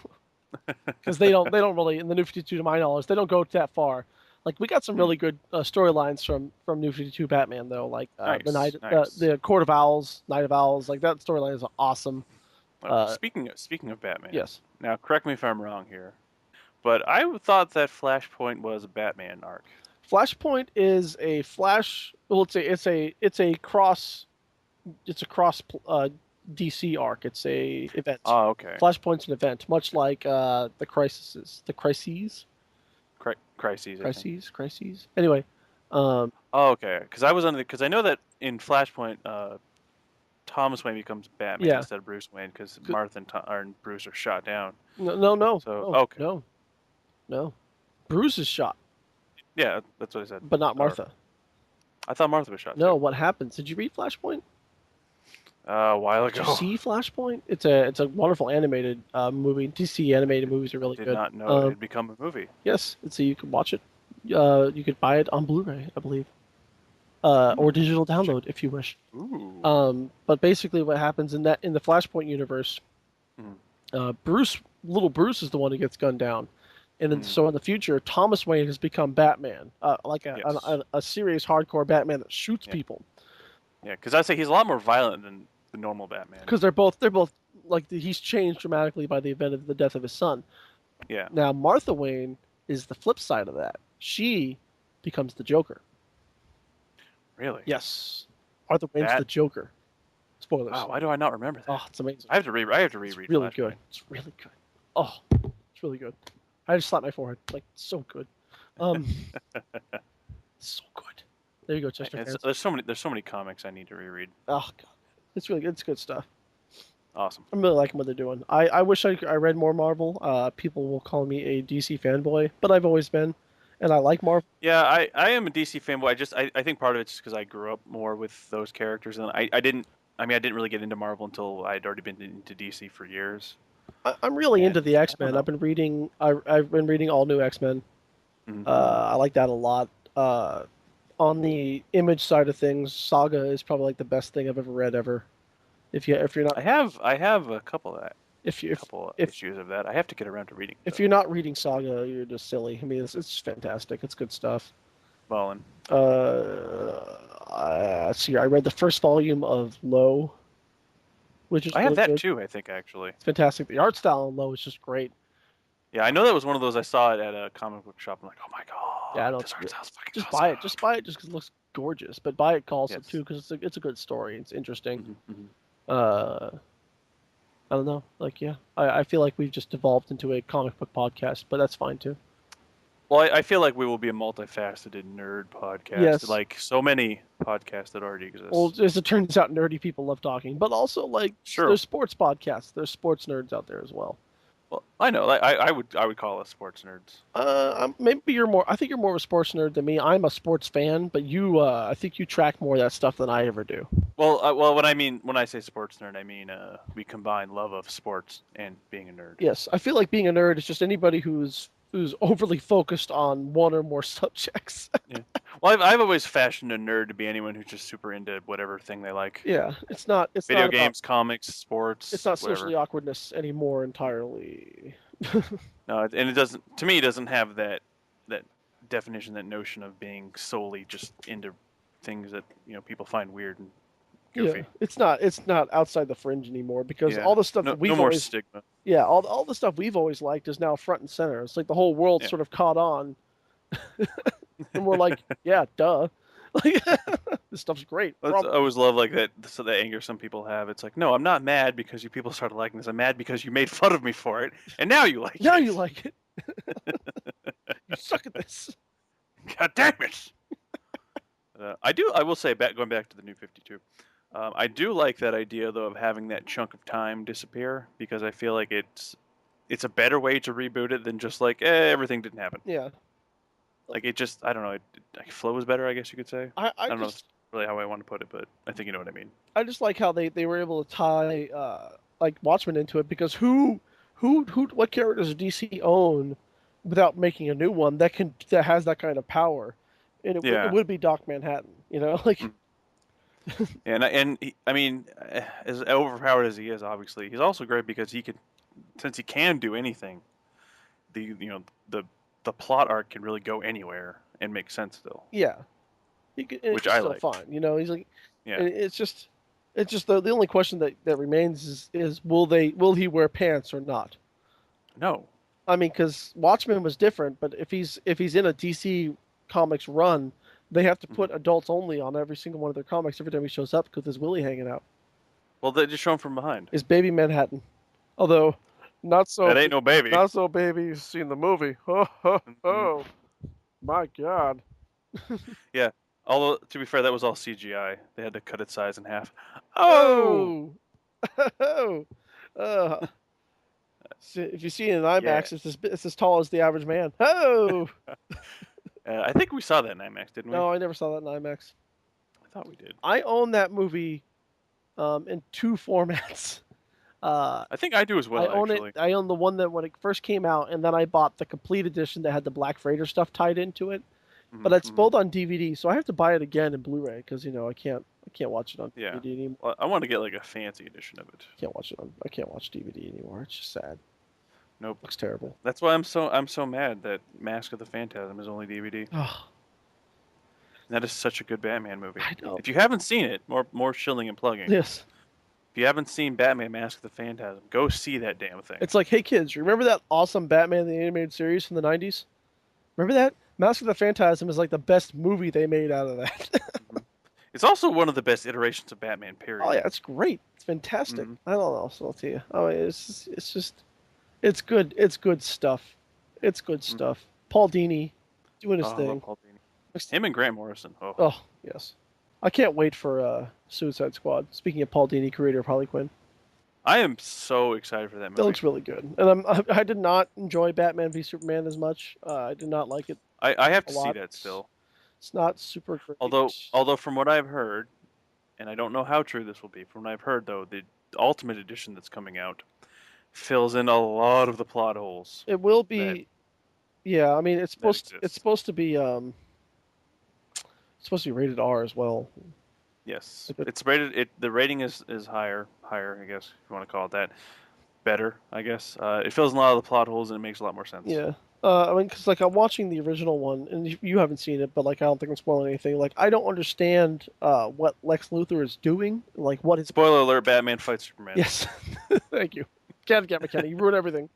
because they don't really in the New 52 to my knowledge they don't go that far. Like we got some Hmm. really good storylines from New 52 Batman though, like Nice. Nice. the Court of Owls, Night of Owls, like that storyline is awesome. Uh, Speaking of Batman, yes, now correct me if I'm wrong here, but I thought that Flashpoint was a Batman arc. Flashpoint is a Flash. Well, it's a cross DC arc. It's a event. Oh, okay. Flashpoint's an event, much like Crises, I think. crises. Anyway, um, Oh, okay. Because I was under because I know that in Flashpoint, Thomas Wayne becomes Batman yeah. instead of Bruce Wayne because Martha and Bruce are shot down. So No, okay, no, no. Bruce is shot, yeah, that's what I said. but not Or Martha. I thought Martha was shot No, too. what happens? Did you read Flashpoint? A while Did you ago. see Flashpoint? It's a wonderful animated movie. DC animated movies are really Did good. not know it had become a movie. Yes, so you can watch it. You could buy it on Blu-ray, I believe, or digital Check. download if you wish. Ooh. But basically, what happens in the Flashpoint universe, Mm, little Bruce is the one who gets gunned down, and mm, so in the future, Thomas Wayne has become Batman, like yes. a serious hardcore Batman that shoots Yeah. people. Yeah. Because I say he's a lot more violent than the normal Batman. Because they're both like he's changed dramatically by the event of the death of his son. Yeah. Now Martha Wayne is the flip side of that. She becomes the Joker. Really. Yes, Martha Wayne's the That. Joker. Spoilers. Wow. Why do I not remember Oh, that? it's amazing. I have to It's reread really Flashpoint. good. It's really good. Oh, it's really good. I just slapped my forehead. Like so good. Um, so good. There you go, Chester fans. There's so many comics I need to reread. Oh god, it's really good. It's good stuff. Awesome. I'm really liking what they're doing. I wish I read more Marvel. People will call me a DC fanboy, but I've always been, and I like Marvel. Yeah, I am a DC fanboy. I think part of it's just because I grew up more with those characters, and I didn't really get into Marvel until I'd already been into DC for years. I'm really into And the I don't X-Men. know. I've been reading all new X-Men. Hmm. I like that a lot. On the image side of things, Saga is probably like the best thing I've ever read ever. If you're not I have a if you couple if issues of that. I have to get around to reading it if though. you're not reading Saga, you're just silly. I mean, it's fantastic. It's good stuff. Balling. See, I read the first volume of Low, which is I have really that good. too. I think actually. It's fantastic. The art style in Low is just great. Yeah, I know that was one of those I saw it at a comic book shop. I'm like, oh my Yeah, I god, know this art style's fucking just awesome. buy it. Just buy it just because it looks gorgeous. But buy it also Yes. too because it's a good story. It's interesting. Hmm. Uh, I don't know. Like, yeah, I feel like we've just devolved into a comic book podcast, but that's fine too. Well, I feel like we will be a multifaceted nerd podcast, Yes. like so many podcasts that already Well, exist. as it turns out, nerdy people love talking, but also like Sure. there's sports podcasts. There's sports nerds out there as well. Well, I know. I would call us sports nerds. Maybe you're more. I think you're more of a sports nerd than me. I'm a sports fan, but I think you track more of that stuff than I ever do. Well, when I say sports nerd, I mean we combine love of sports and being a nerd. Yes, I feel like being a nerd is just anybody who's who's overly focused on one or more subjects. Yeah. Well, I've always fashioned a nerd to be anyone who's just super into whatever thing they like. Yeah, it's Video not about games, comics, it's sports, not whatever. socially awkwardness anymore entirely. No, and it doesn't. To me, it doesn't have that definition, that notion of being solely just into things that people find weird and Yeah, goofy. it's not outside the fringe anymore because Yeah. all the stuff No, that no we've more always stigma. yeah, all the stuff we've always liked is now front and center. It's like the whole world Yeah. sort of caught on, and we're like, yeah, duh. Like this stuff's great. I always love like that. So the anger some people have. It's like, no, I'm not mad because you people started liking this. I'm mad because you made fun of me for it, and now you like Now it. you like it. You suck at this. God damn it! I do. I will say, going back to the New 52. I do like that idea though of having that chunk of time disappear, because I feel like it's a better way to reboot it than just like everything didn't happen. Yeah, Like it just, I don't know, it flows better, I guess you could say. I, I I don't know if just that's really how I want to put it, but I think you know what I mean. I just like how they were able to tie like Watchmen into it because who what characters does DC own without making a new one that has that kind of power, and it Yeah. would be Doc Manhattan, like Mm. I mean, as overpowered as he is, obviously, he's also great because since he can do anything, the the plot arc can really go anywhere and make sense still, yeah, which it's I still like. fine, he's like Yeah. it's just the only question that remains is will he wear pants or not? No. I mean, because Watchmen was different, but if he's in a DC Comics run, they have to Hmm. put adults only on every single one of their comics every time he shows up because there's Willie hanging out. Well, they just show him from behind. Is Baby Manhattan, although not so That ain't no baby. not so baby. You've seen the movie. Oh, oh, Mhm. oh my God. Yeah. Although to be fair, that was all CGI. They had to cut its size in half. Oh. Oh, oh. Uh, if you see it in Yeah. IMAX, it's as tall as the average man. Oh I think we saw that in IMAX, didn't we? no, I never saw that in IMAX. I thought we did. I own that movie in two formats. I think I do as I well, own it. actually. I own the one that when it first came out, and then I bought the complete edition that had the Black Freighter stuff tied into it. But it's Hmm. both on DVD, so I have to buy it again in Blu-ray because I can't watch it on Yeah. DVD anymore. Well, I want to get like a fancy edition of it. I can't watch DVD anymore. It's just sad. Nope. Looks terrible. That's why I'm so mad that Mask of the Phantasm is only DVD. Oh, That is such a good Batman movie. I know. If you haven't seen it, more shilling and plugging. Yes. If you haven't seen Batman Mask of the Phantasm, go see that damn thing. It's like, hey kids, remember that awesome Batman the animated series from the '90s? Remember that? Mask of the Phantasm is like the best movie they made out of that. Mhm. It's also one of the best iterations of Batman, period. Oh yeah, it's great. It's fantastic. Mhm. I don't know. So I'll tell you. Oh, it's good. It's good stuff. It's good Mhm. stuff. Paul Dini doing his Oh, I love thing. Paul Dini. Him and Grant Morrison. Oh, Oh yes, I can't wait for Suicide Squad. Speaking of Paul Dini, creator of Harley Quinn, I am so excited for that that movie. looks really good. And I did not enjoy Batman v Superman as much. I did not like it I have a to see lot. that still. It's not super great. Although from what I've heard, and I don't know how true this will be, from what I've heard though, the Ultimate Edition that's coming out fills in a lot of the plot holes It will that be. Yeah, I mean it's that supposed it's exist. supposed to be rated R as well. Yes, Like, it's rated. The rating is higher, I guess if you want to call it that. Better, I guess. It fills in a lot of the plot holes and it makes a lot more sense. Yeah. I mean, because like I'm watching the original one, and you haven't seen it, but like I don't think I'm spoiling anything. Like I don't understand what Lex Luthor is doing. Like what is? Spoiler alert: Batman fights Superman. Yes. Thank you. Get McKenna. You ruined everything.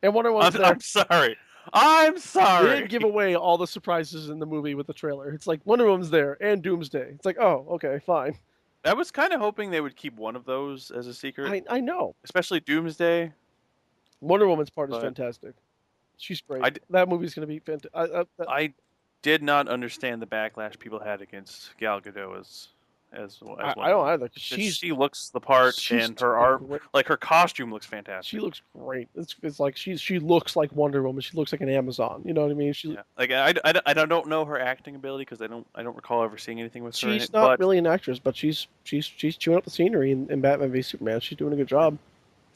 And Wonder Woman's I'm, there. I'm sorry. I'm They sorry. didn't give away all the surprises in the movie with the trailer. It's like Wonder Woman's there and Doomsday. It's like, oh, okay, fine. I was kind of hoping they would keep one of those as a secret, I know. especially Doomsday. Wonder Woman's part is But fantastic. She's great. I, That movie's gonna be fantastic. I did not understand the backlash people had against Gal Gadot as I Wonder don't Woman. either. 'Cause She looks the part, she's and her doing art, great. like her costume, looks She fantastic. looks great. It's like she looks like Wonder Woman. She looks like an Amazon. You know what I mean? Yeah, like I don't know her acting ability because I don't recall ever seeing anything with her in She's it. not But really an actress, but she's chewing up the scenery in Batman v Superman. She's doing a good job.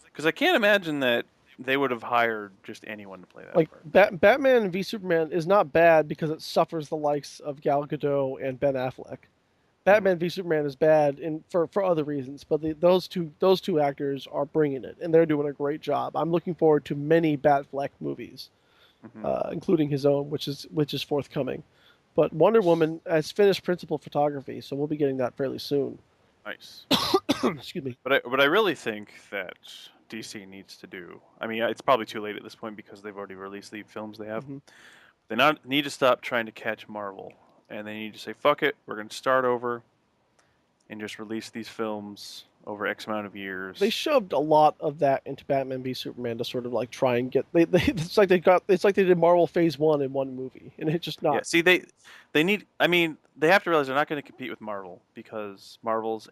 because I can't imagine that they would have hired just anyone to play that Like part. Batman v Superman is not bad because it suffers the likes of Gal Gadot and Ben Affleck. Mhm. Batman v Superman is bad for other reasons, but those two actors are bringing it, and they're doing a great job. I'm looking forward to many Batfleck movies, Mhm. including his own, which is forthcoming. But Wonder Woman has finished principal photography, so we'll be getting that fairly soon. Nice. Excuse me. But I really think that DC needs to do. I mean, it's probably too late at this point because they've already released the films they have. Hmm. They not need to stop trying to catch Marvel, and they need to say, "Fuck it, we're going to start over and just release these films over X amount of They years." shoved a lot of that into Batman v Superman to sort of like try and get it's like they did Marvel Phase 1 in one movie, and it's just Yeah, not. see, they need. I mean, they have to realize they're not going to compete with Marvel because Marvel's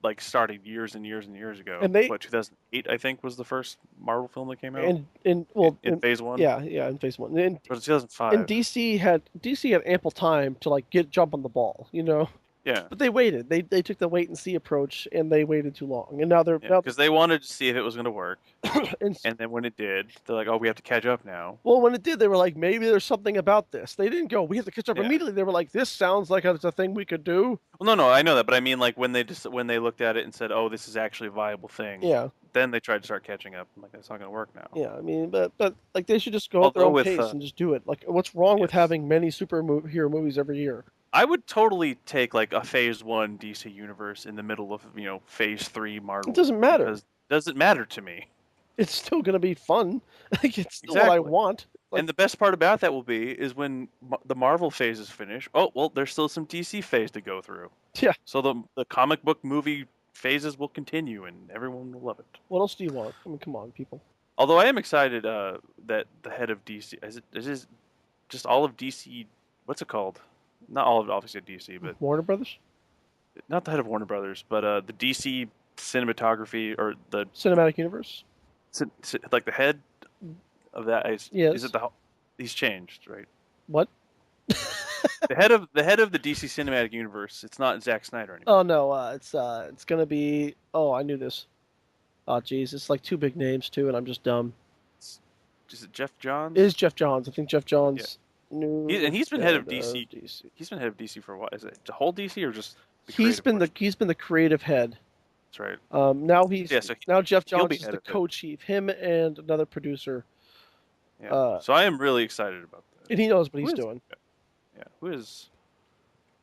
like started years and years and years ago. And they What 2008 I think was the first Marvel film that came out and in, well, in Phase One, yeah, in Phase 1. or was it And 2005? DC had ample time to like get jump on the ball, Yeah, but they waited. They took the wait and see approach, and they waited too long. And now they're yeah, now because they wanted to see if it was going to work, and and then when it did, they're like, "Oh, we have to catch up now." well, when it did, they were like, maybe there's something about this. They didn't go, we have to catch up Yeah. immediately. They were like, this sounds like it's a thing we could do. Well, no, I know that, but I mean, like when they looked at it and said, "Oh, this is actually a viable thing," Yeah, then they tried to start catching up. I'm like, that's not going to work now. yeah. I mean, but like they should just go at their Although own with pace and just do it. Like, what's wrong with yes, having many superhero movies every year? I would totally take like a Phase One DC universe in the middle of Phase Three It Marvel doesn't matter. because it doesn't matter to me. It's still gonna be fun. Like, it's still what I Exactly. want. Like, And the best part about that will be is when the Marvel phase is finished. Oh well, there's still some DC phase to go through. yeah. So the comic book movie phases will continue, and everyone will love it. What else do you want? I mean, come on, people. Although I am excited that the head of DC is just all of DC. What's it called? Not all of obviously DC, but Warner Brothers not the head of Warner Brothers, but the DC cinematography or the Cinematic Universe. like the head of that is Yes. it he's changed, right? What? The head of the DC cinematic universe. It's not Zack Snyder anymore. Oh no, it's gonna be. Oh, I knew this. Oh, geez, it's like two big names too, and I'm just dumb. Is it Jeff Johns? It is Jeff Johns. I think Jeff Yeah. Johns knew. And he's been head of DC. DC. He's been head of DC for what? Is it the whole DC or just the He's creative been portion? he's been the creative head. That's right. Now he's Yeah, so now Jeff he'll Johns be is head the of it. co-chief. Him and another producer, Yeah. So I am really excited about that. and he knows what Who he's is? doing. Yeah. Who is?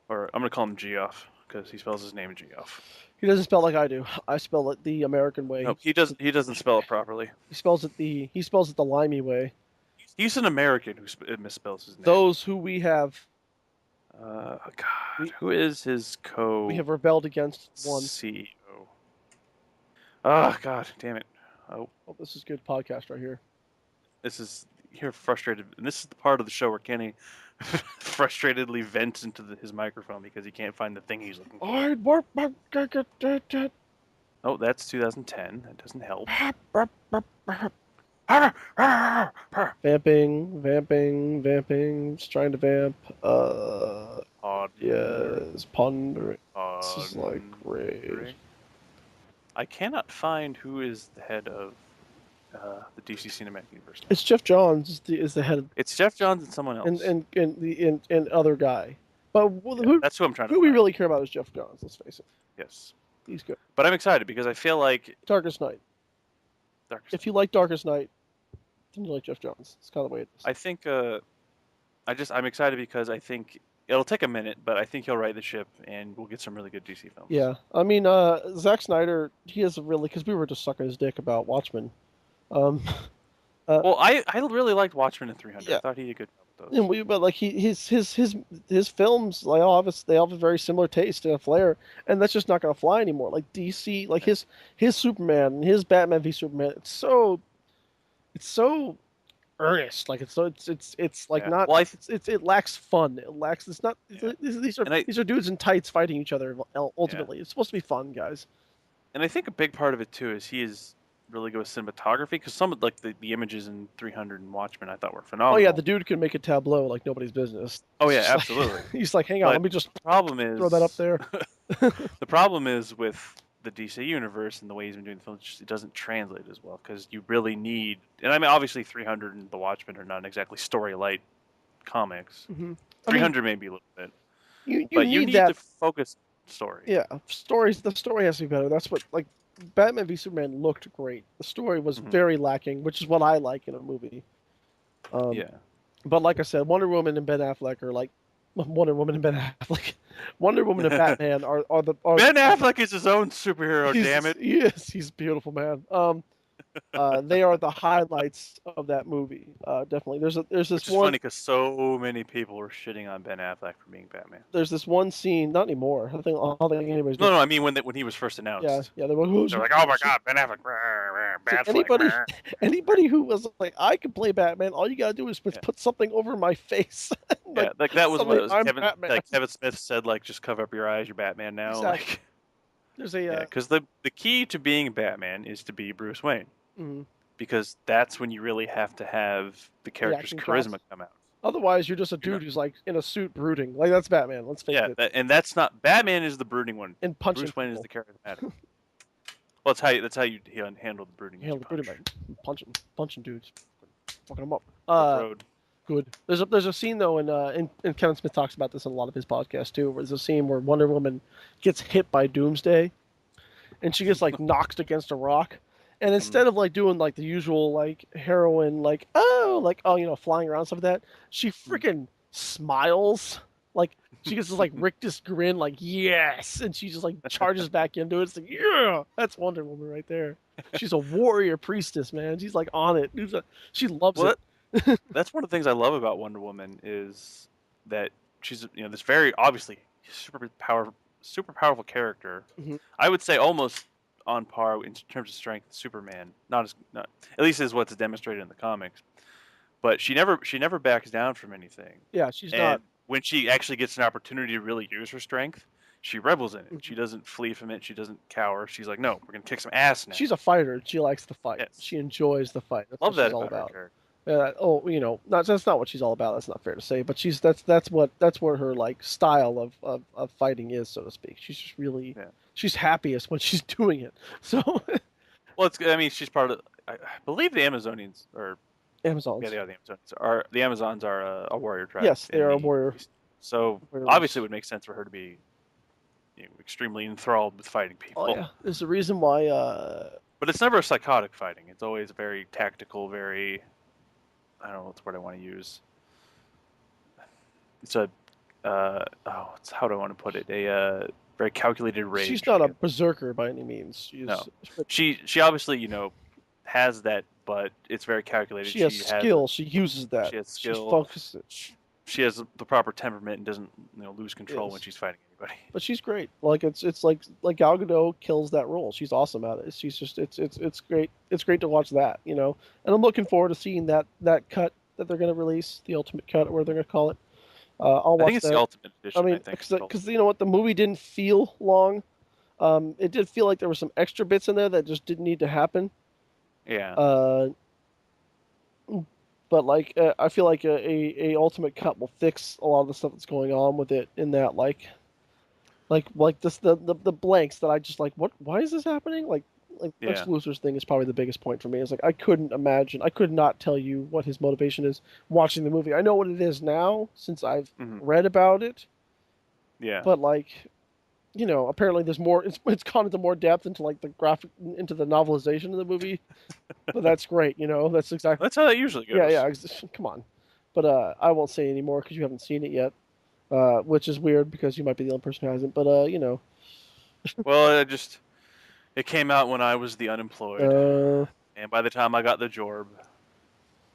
Or I'm gonna call him Geoff because he spells his name Geoff. He doesn't spell like I do. I spell it the American way. No, he doesn't. He doesn't spell it properly. He spells it the limey way. He's an American who misspells his name. Those who we have God, who is his we have rebelled against one. CEO? Oh God, damn it! Oh, Oh, this is good podcast right here. you're frustrated, and this is the part of the show where Kenny frustratedly vents into his microphone because he can't find the thing he's looking for. Oh, that's 2010. That doesn't help. Vamping, just trying to vamp. Yes, pondering. This is like great. I cannot find who is the head of the DC Cinematic Universe. It's Jeff Johns is the head, It's Jeff Johns and someone else. and other guy. But that's who I'm trying to who we find. really care about is Jeff Johns. Let's face it. Yes, He's good. but I'm excited because I feel like Darkest Night. If you like Darkest Night, then you like Jeff Johns. It's kind of the way it is. I think I'm excited because I think it'll take a minute, but I think he'll right the ship and we'll get some really good DC films. Yeah, I mean, Zack Snyder, he is really, because we were just sucking his dick about Watchmen. Well, I really liked Watchmen and 300. Yeah. I thought he did good job with those. But like his films, they all have a very similar taste and a flair, and that's just not going to fly anymore. Like DC, like his Superman and his Batman v Superman, it's so earnest. Like it's like Yeah. not. Well, it lacks fun. It lacks. It's not. Yeah. These And are dudes in tights fighting each other. Ultimately, it's supposed to be fun, guys. And I think a big part of it too is he is really good with cinematography because some of like the images in 300 and Watchmen I thought were phenomenal. Oh yeah, the dude can make a tableau like nobody's business. Oh yeah, It's just absolutely. Like, he's like, hang on, But let me just the problem is throw that up there. the problem is with the DC universe and the way he's been doing the film, it doesn't translate as well because you really need. And I mean, obviously, 300 and The Watchmen are not exactly story light comics. Hmm. I mean, 300 maybe a little bit, you but you need need to that. focus story. Yeah, stories. The story has to be better. That's what like Batman v Superman looked great. The story was Hmm. very lacking, which is what I like in a movie. Um, Yeah. but like I said, Wonder Woman and Ben Affleck are like Wonder Woman and Ben Affleck. Wonder Woman and Batman are the are Ben Affleck is his own superhero. Damn it. he's a beautiful man. They are the highlights of that movie. Definitely. There's this Which is one funny because so many people were shitting on Ben Affleck for being Batman. there's this one scene. Not anymore. I don't think anybody's No, doing. no, I mean when he was first Yeah, announced. yeah. They're like, oh, They're like, "Oh my God, Ben Affleck, it's like Batfleck." anybody who was like, I can play Batman. All you gotta do is Yeah, put something over my face. yeah, Like like that was what suddenly it was. I'm Kevin, Batman. like Kevin Smith said, like just cover up your eyes, you're Batman now. Exactly. Like, There's a yeah, because the key to being Batman is to be Bruce Wayne, mm, because that's when you really have to have the the character's acting charisma chops. come out. Otherwise, you're just a You're not, dude who's like in a suit brooding. Like that's Batman. Let's face yeah, it. and that's not Batman is the brooding one. And punching Bruce Wayne is people. the charismatic. Well, that's how you handle the brooding. Handle Is the punch. brooding man. Punching dudes. Fucking them up. Rough road. Good. There's a scene though, and Kevin Smith talks about this in a lot of his podcasts too. Where there's a scene where Wonder Woman gets hit by Doomsday, and she gets like knocked against a rock, and Mm. instead of like doing like the usual like heroine like oh flying around stuff like that, she Mm. freaking smiles like she gets this like rictus grin like yes, and she just like charges back into it. It's like yeah, that's Wonder Woman right there. She's a warrior priestess, man. She's like on it. She loves Well, it. that's one of the things I love about Wonder Woman is that she's this very obviously super powerful character. Mhm. I would say almost on par in terms of strength with Superman. Not at least is what's demonstrated in the comics. But she never backs down from anything. Yeah, she's And not. when she actually gets an opportunity to really use her strength, she rebels in it. Mhm. She doesn't flee from it. She doesn't cower. She's like, no, we're gonna kick some ass now. She's a fighter. She likes to fight. Yes, She enjoys the fight. That's love what she's that all about her about. character. Not that's not what she's all about. That's not fair to say, but that's what her like style of fighting is, so to speak. She's just really Yeah. she's happiest when she's doing it. So Well, I mean, she's part of. I believe the Amazonians, or Amazons, yeah, they are the Amazonians. The Amazons are a warrior tribe. yes, they in are a the warrior. East. So warrior obviously, it race. would make sense for her to be extremely enthralled with fighting people. Oh yeah, there's a reason why. But it's never a psychotic fighting. It's always very tactical, very. I don't know what's the word I want to use. It's a. How do I want to put it? A very calculated rage. She's not a berserker by any means. No. She obviously has that, but it's very calculated. She has skill. She uses that. She has She skill. focuses. She has the proper temperament and doesn't lose control Yes. when she's fighting anybody. But she's great. Like it's like Gal Gadot kills that role. She's awesome at it. She's just it's great. It's great to watch that, And I'm looking forward to seeing that cut that they're going to release, the ultimate cut, or whatever they're going to call it. I'll I watch think it's that. the ultimate edition. I mean, think because you know what, the movie didn't feel long. It did feel like there were some extra bits in there that just didn't need to happen. Yeah. But like I feel like a ultimate cut will fix a lot of the stuff that's going on with it. In that like this the blanks that I just like. What? Why is this happening? Like Lex Yeah. Luthor's thing is probably the biggest point for me. It's like I could not tell you what his motivation is watching the movie. I know what it is now since I've Mhm. read about it. Yeah. But like, apparently there's more. It's gone into more depth into like into the novelization of the movie. But that's great. That's exactly. That's how that usually goes. Yeah. Come on. But I won't say any more because you haven't seen it yet. Which is weird because you might be the only person who hasn't. But Well, it came out when I was the unemployed, and by the time I got the Jorb,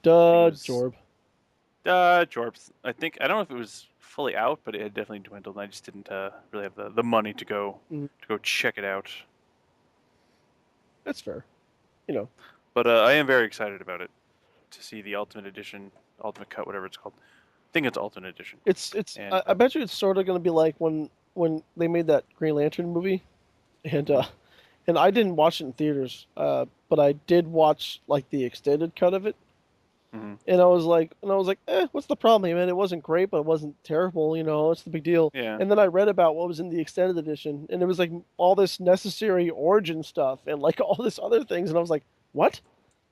Jorb. Jorbs. I don't know if it was fully out, but it had definitely dwindled. And I just didn't really have the money to go Mm. check it out. That's fair. But I am very excited about it to see the Ultimate Edition, Ultimate Cut, whatever it's called. I think it's Ultimate Edition. It's. And, I bet you it's sort of going to be like when they made that Green Lantern movie, and I didn't watch it in theaters, but I did watch like the extended cut of it, Hmm. And I was like, what's the problem? I mean, it wasn't great, but it wasn't terrible. What's the big deal? Yeah. And then I read about what was in the extended edition, and it was like all this necessary origin stuff and like all this other things, and I was like, what?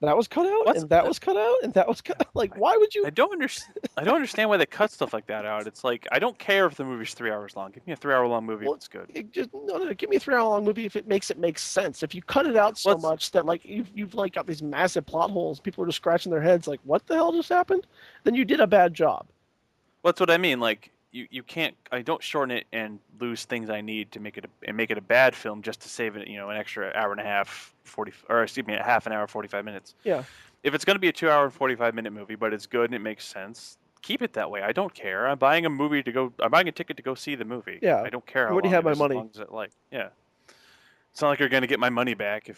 That was cut out, What's and that was cut out, and that was cut. Like, why would you? I don't understand. I don't understand why they cut stuff like that out. It's like I don't care if the movie's 3 hours long. Give me a 3 hour long movie if Well, it's good. just no. Give me a 3 hour long movie if it makes sense. If you cut it out so What's much that like you've like got these massive plot holes, people are just scratching their heads like, what the hell just happened? Then you did a bad job. What's what I mean? Like you can't. I don't shorten it and lose things I need to make it a bad film just to save it. An extra hour and a half, 40, or excuse me, a half an hour, 45 minutes. Yeah. If it's going to be a 2 hour and 45 minute movie, but it's good and it makes sense, keep it that way. I don't care. I'm buying a ticket to go see the movie. Yeah. I don't care You how already long have it my is, money. as long as it yeah. It's not like you're going to get my money back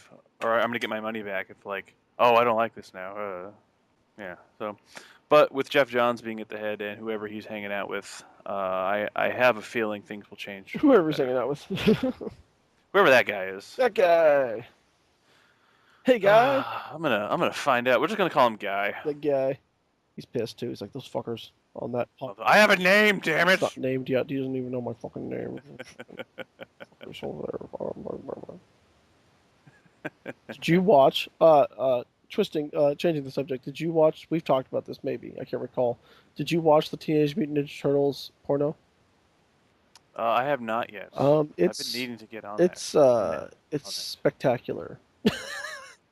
or I'm going to get my money back if like, oh, I don't like this now. Yeah. So, but with Jeff Johns being at the head and whoever he's hanging out with, I have a feeling things will change. Whoever's better. hanging out with. Whoever that guy is. That guy. Hey, guy. I'm gonna find out. We're just gonna call him Guy. That guy. He's pissed too. He's like, those fuckers on that. I have a name, damn it! It's not named yet. He doesn't even know my fucking name. Fuckers over there. Did you watch? Changing the subject. Did you watch? We've talked about this. Maybe I can't recall. Did you watch the Teenage Mutant Ninja Turtles porno? I have not yet. It's I've been needing to get on it's spectacular.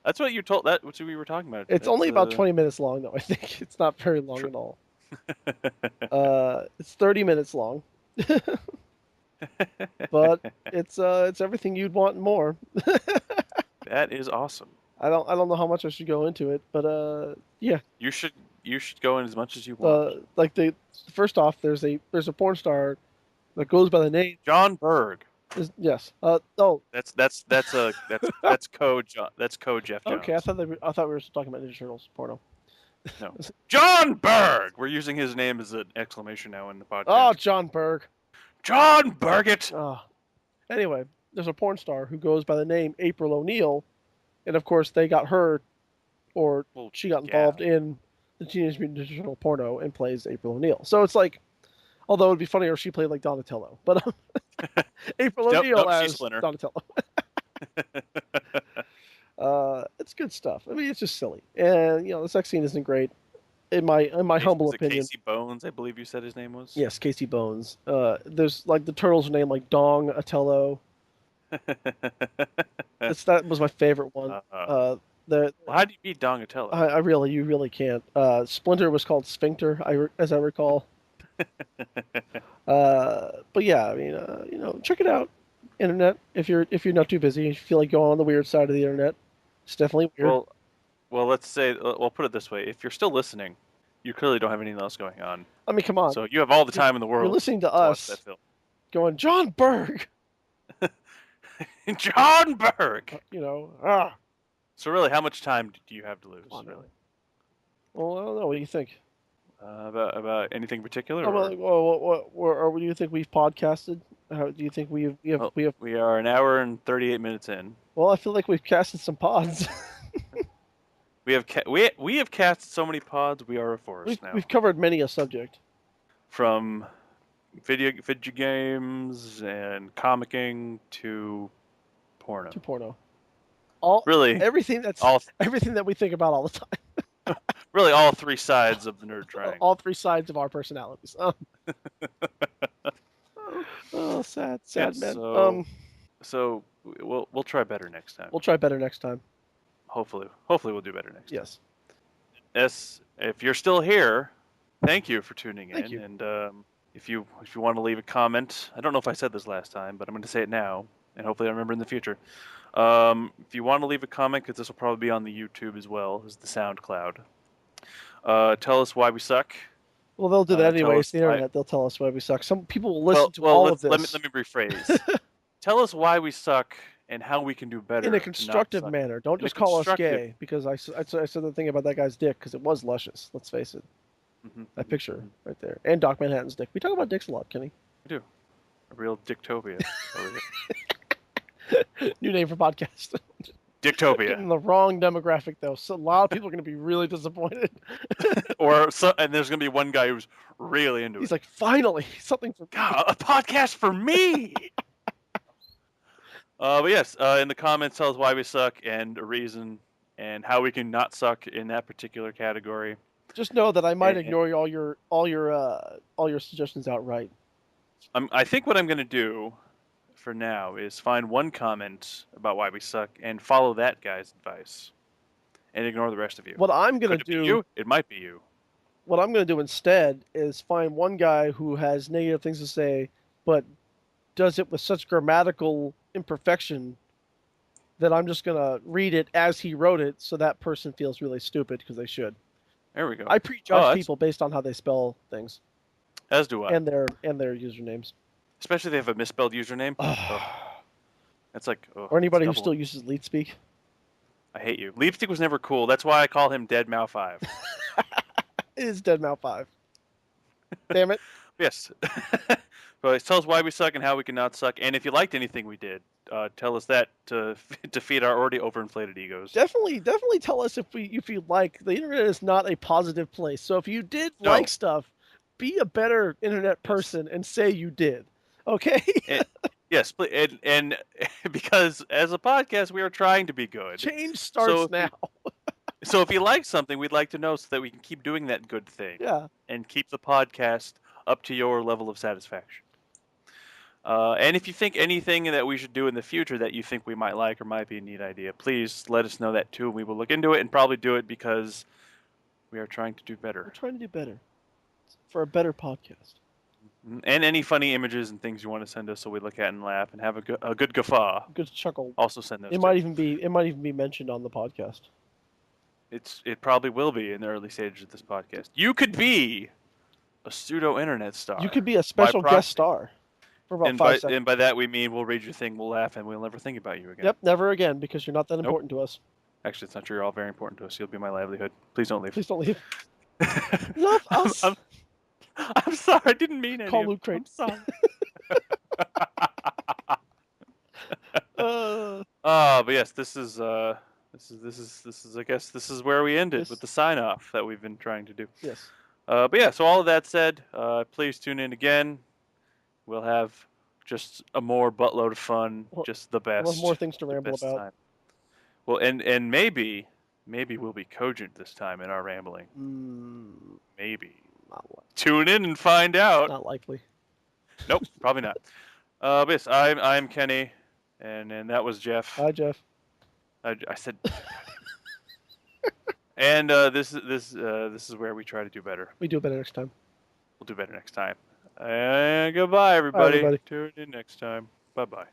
That's what you told. That's what we were talking about. It's only about 20 minutes long, though. I think it's not very long at all. It's 30 minutes long, but it's everything you'd want and more. That is awesome. I don't know how much I should go into it, but yeah. You should go in as much as you want. Like first off, there's a porn star that goes by the name John Berg. Yes. That's code. That's code Jeff Jones. Okay, I thought we were talking about Ninja Turtles porno. No. John Berg. We're using his name as an exclamation now in the podcast. Oh, John Berg. John Bergett. Anyway, there's a porn star who goes by the name April O'Neil, and of course they got her, or she got involved in the Teenage Mutant Ninja Turtle porno and plays April O'Neil. So it's like, although it'd be funnier if she played like Donatello, but April O'Neil as Donatello. It's good stuff. I mean, it's just silly, and the sex scene isn't great, in my humble opinion. Casey Bones, I believe you said his name was. Yes, Casey Bones. There's like the turtles are named like Dong Atello. That was my favorite one. Well, how do you beat Donatello? You really can't. Splinter was called Sphincter, as I recall. But yeah, I mean, check it out. Internet, if you're not too busy, if you feel like going on the weird side of the internet, it's definitely weird. Well, we'll put it this way: if you're still listening, you clearly don't have anything else going on. I mean, come on. So you have all the time in the world. You're listening to us, going John Berg. John Berg. So really, how much time do you have to lose? Really? Well, I don't know. What do you think? About anything in particular? What do you think we've podcasted? How do you think we have? We are an hour and 38 minutes in. Well, I feel like we've casted some pods. we have cast so many pods. We are a forest now. We've covered many a subject, from video games and comicking to porno. Everything that we think about all the time. Really, all three sides of the nerd triangle. All three sides of our personalities. Oh, sad man. So we'll try better next time. We'll try better next time. Hopefully we'll do better next time. Yes. Yes. If you're still here, thank you for tuning in. Thank you. And if you want to leave a comment, I don't know if I said this last time, but I'm going to say it now, and hopefully I remember in the future. If you want to leave a comment, because this will probably be on the YouTube as well as the SoundCloud. Tell us why we suck. Well, they'll do that anyway. It's the internet. They'll tell us why we suck. Some people will listen to all of this. Let me rephrase. Tell us why we suck and how we can do better. In a constructive manner. Don't just call us gay, because I said the thing about that guy's dick, because it was luscious. Let's face it. Mm-hmm. That picture right there. And Doc Manhattan's dick. We talk about dicks a lot, Kenny. We do. A real dicktopia. New name for podcast. Dictopia. Getting the wrong demographic though, so a lot of people are going to be really disappointed. And there's gonna be one guy who's really into He's it. like, finally, something for me. God, a podcast for me. But yes, in the comments, tell us why we suck and a reason and how we can not suck in that particular category. Just know that I might And- ignore all your suggestions outright. I think what I'm gonna do for now is find one comment about why we suck and follow that guy's advice, and ignore the rest of you. What I'm going Could to it be do, you? It might be you. what I'm going to do instead is find one guy who has negative things to say, but does it with such grammatical imperfection that I'm just going to read it as he wrote it, so that person feels really stupid because they should. There we go. I prejudge that's- people based on how they spell things As do I. and their usernames. Especially if they have a misspelled username. That's like. Or anybody who double. still uses lead speak. I hate you. Leapstick was never cool. That's why I call him Dead Mouse 5. It is Deadmau 5. Damn it. Yes. But tell us why we suck and how we can not suck. And if you liked anything we did, tell us that to feed our already overinflated egos. Definitely tell us if you like. The internet is not a positive place. So if you did No. like stuff, be a better internet person and say you did. Okay? Yes, and because as a podcast, we are trying to be good. Change starts now. So if you like something, we'd like to know so that we can keep doing that good thing. Yeah. And keep the podcast up to your level of satisfaction. And if you think anything that we should do in the future that you think we might like or might be a neat idea, please let us know that too. And we will look into it and probably do it because we are trying to do We're better. trying to do better. For a better podcast. And any funny images and things you want to send us so we look at and laugh and have a good guffaw, Good chuckle. also send those. It might even be mentioned on the podcast. It probably will be in the early stages of this podcast. You could be a pseudo internet star. You could be a special proxy. guest star for about and 5 by, seconds. and by that we mean we'll read your thing, we'll laugh, and we'll never think about you again. Yep, never again because you're not that important to us. Actually, it's not true. You're all very important to us. You'll be my livelihood. Please don't leave. Please don't leave. Love us. I'm sorry. I didn't mean it. Call Loot Crate. I'm sorry. But yes, this is I guess this is where we ended with the sign off that we've been trying to do. Yes. But yeah, so all of that said, please tune in again. We'll have just a more buttload of fun, just the best. We'll have more things to the ramble best about. time. Well, and maybe we'll be cogent this time in our rambling. Maybe. Tune in and find out. Not likely. Nope, probably not. But yes, I'm Kenny, and that was Jeff. Hi, Jeff. I said. And this is where we try to do better. We do better next time. We'll do better next time. And goodbye, everybody. Bye, everybody. Tune in next time. Bye bye.